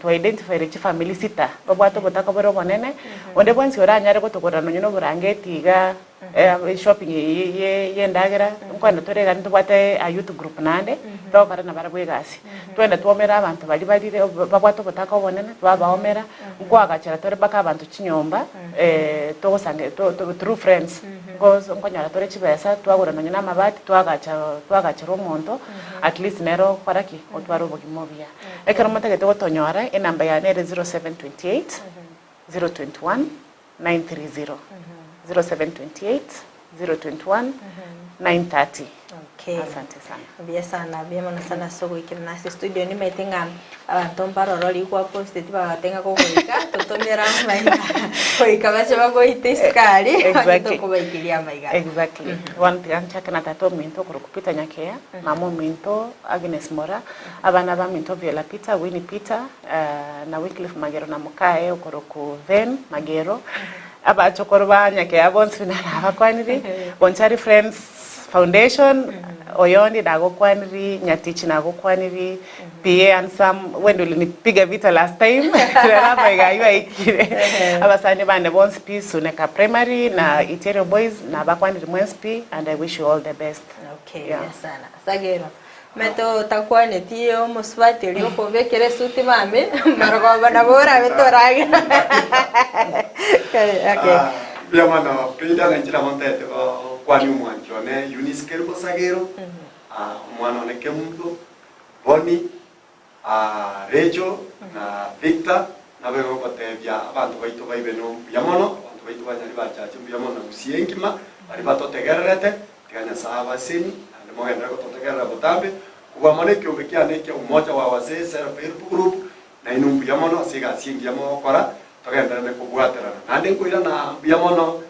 Speaker 3: to identify rich family sita babwato botaka boro bonene onde bwansi oranyare gotokorano nyino burangeti ga shopping ye ndagera nkwanda torega ntubwate a youth group nande tokara na barabwegasi twenda tuomera abantu bali balire babwato botaka bonene twabaomera nkwagachira tore baka abantu chinyomba togosange true friends gozo nkonyara tore chibesa twagurana nyina mabati twagachira omonto at least nero kwaraki otwaro bogimobia ekero motegete gotonyora enamba ya nere 0728 021 930 0728 021 930.
Speaker 2: Okay.
Speaker 3: Asante sana.
Speaker 2: Bia sana, bia mana sana soko ikira nasi studio ni metenga abantu mbarorori kwa post tiba tenga ko hoika totomera maiga hoika bache bako itiskari
Speaker 3: exactly
Speaker 2: ko baikiria maiga
Speaker 3: exactly one piancha kana tato minto ko kupita nyakea mamo minto Agnes Mora abana ba minto Viola Peter Winnie Peter na Wycliffe Magero na mukae okoroku then Magero aba chokorba nyakea bonsina abakwaniri Bonchari Friends Foundation Oyondi nago kwaniri Nyatichi nago kwaniri PA and some wendo linipiga vita last time raba igaiwa ikire abasani bane Bonspi Suneka Primary na Iterio Boys na bakwaniri Mwenspi and I wish you all the best.
Speaker 2: Okay, yeah. Sana Sagero meto takwane tio muswati lioko vekere suti mame margo bana bora betorage okay
Speaker 4: bia mana Frida na njira montete kwani umwanjone Eunice Kerubo Sagero mwana oneke mtu Boni Rejo na Victor na bego batebya abantu baitu baibeno byamono abantu baitu banyari bachache byamono usiengima bari batotegererete tiganya sahaba seni ande mogenda gototegerera botambe kuba mone kyombe kyane kya umoja wa wazee self help group na inumbu byamono asiga singi yamo kora togenda ne kubwaterana nande nkoira na byamono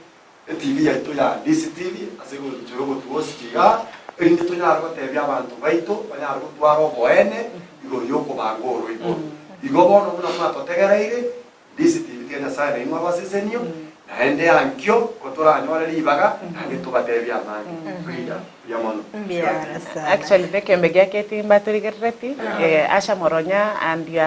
Speaker 4: TV yaito ya DCTV asego njorogo tuosiga erinde tonyarwa tebya abantu baito banyarwa twaro boene igoro yoko bangoro igo bono muna totegereire DCTV tiana sana inwa basesenio naende ankyo kotora anyora libaga nage tubatebya amani Frida byamono
Speaker 3: actually the kembege keti mbatorigereti Asha Moronya and your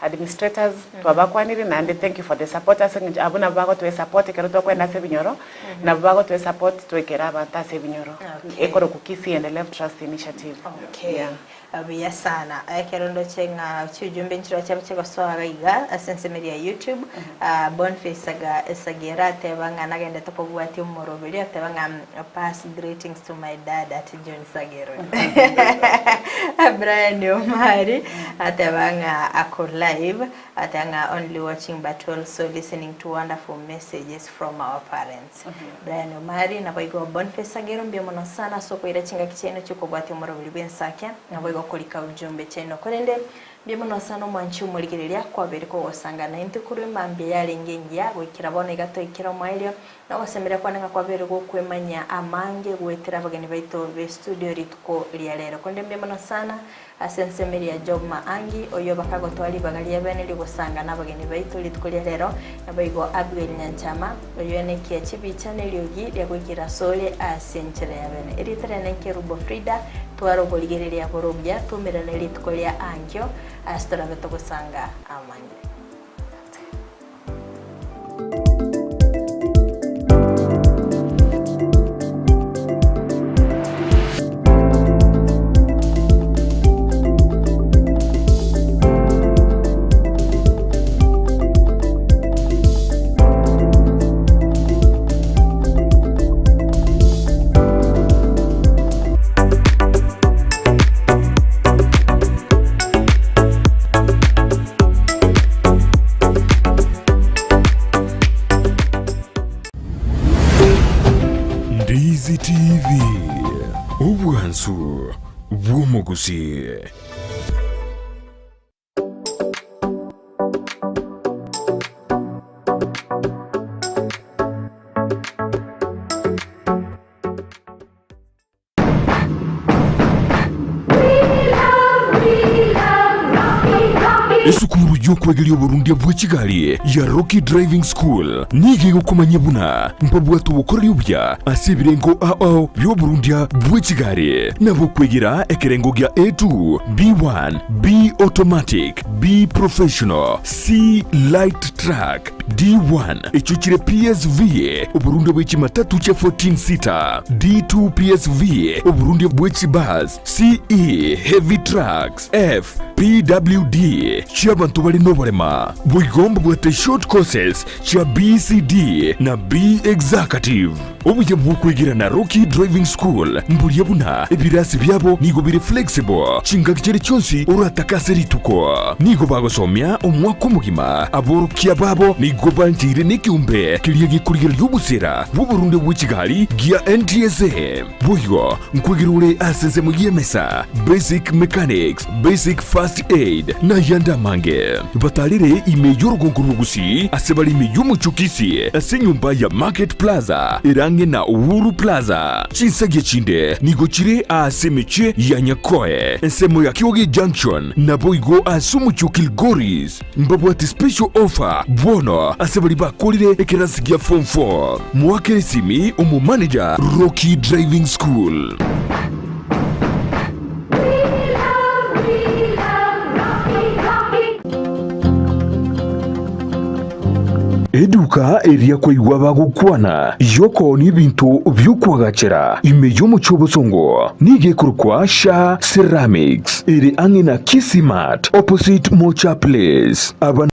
Speaker 3: administrators twabakwaniri and thank you for the support asenge abuna bago to support kero to kwenda sebinyoro na bago to support to ekera banta sebinyoro ekoro kukisi and the Left Trust Initiative.
Speaker 2: Okay, abia sana ekero ndo chenga chujumbe nchiro cyabache baswaga iga asense media YouTube Boniface Sagera tebanga nagenda topobwati umorobeli tebanga pass greetings to my dad at John Sagero Brian Omari atebanga ako live atanga only watching but also listening to wonderful messages from our parents. Brian Omari na boigo Boniface Sagero mbio mono sana soko ira chinga kicheno chukobwati umorobeli bensake na boigo kulika ujumbe cheno korende bimono sana mwanchi umurigireria kwa beriko gosanga na intikuru mambye yarengengia gwikira bone gato ikira mwailio na gosemera kwananga kwa beriko kwemanya amange gwetera bageni baito be studio ritko lialero konde bimono sana asense media job maangi oyo bakago twali bagalia bene ligosanga na bageni baito ritko lialero na baigo Abel Nyanchama oyo ne kiachibi channel yogi ya gwikira sole asenchere ya bene eritere ne Kerubo Frida twaro boligereria borobya tumira ne ritko lia ankyo astora betogosanga amangi.
Speaker 1: Ndizi TV ubwansu bw'omuguzi. esukuru y'okwegeria Burundi bwa Kigali ya Rocky Driving School nige gukomanya buna mpabwatu bukorera ubya asibirengo ao byo Burundi bwa Kigali nabo kwegera ekerengo gya A2 B1 B automatic B professional C light track D1 echuchire PSV Burundi bwa matatu cha 14 seater D2 PSV Burundi bwa bus CE heavy trucks F PWD cy'abantu bari no barema bwigomba bwate short courses cha BCD na B executive ubuye bwukwigira na Rocky Driving School mburiye buna ibirasi byabo nigo biri flexible cingakire cyonsi urataka serituko nigo bagosomya umwaka mugima aborukiya babo nigo banjire n'icyumbe kiriye gikurigera y'ubusera bu Burundi bwa Kigali gia NTSA buyo nkwigirure asenze mu yemesa basic mechanics basic first aid na yanda mange batalire imeyoro gonkuru gusi asebali imeyumuchukisi asenyumba ya Market Plaza irange na Uhuru Plaza chinsage chinde nigochire asemeche ya Nyakoe ensemo ya Kioge Junction na boigo asumuchukil Goris mbabu ati special offer bono asebali bakolire ekerasigia form 4 mwakere simi umu manager Rocky Driving School. Eduka eria kwa iwaba gukwana yoko ni bintu byukwagacera imeyo mu cyobosongo nige kurukwa sha ceramics iri angina Kisimat opposite Mocha Place.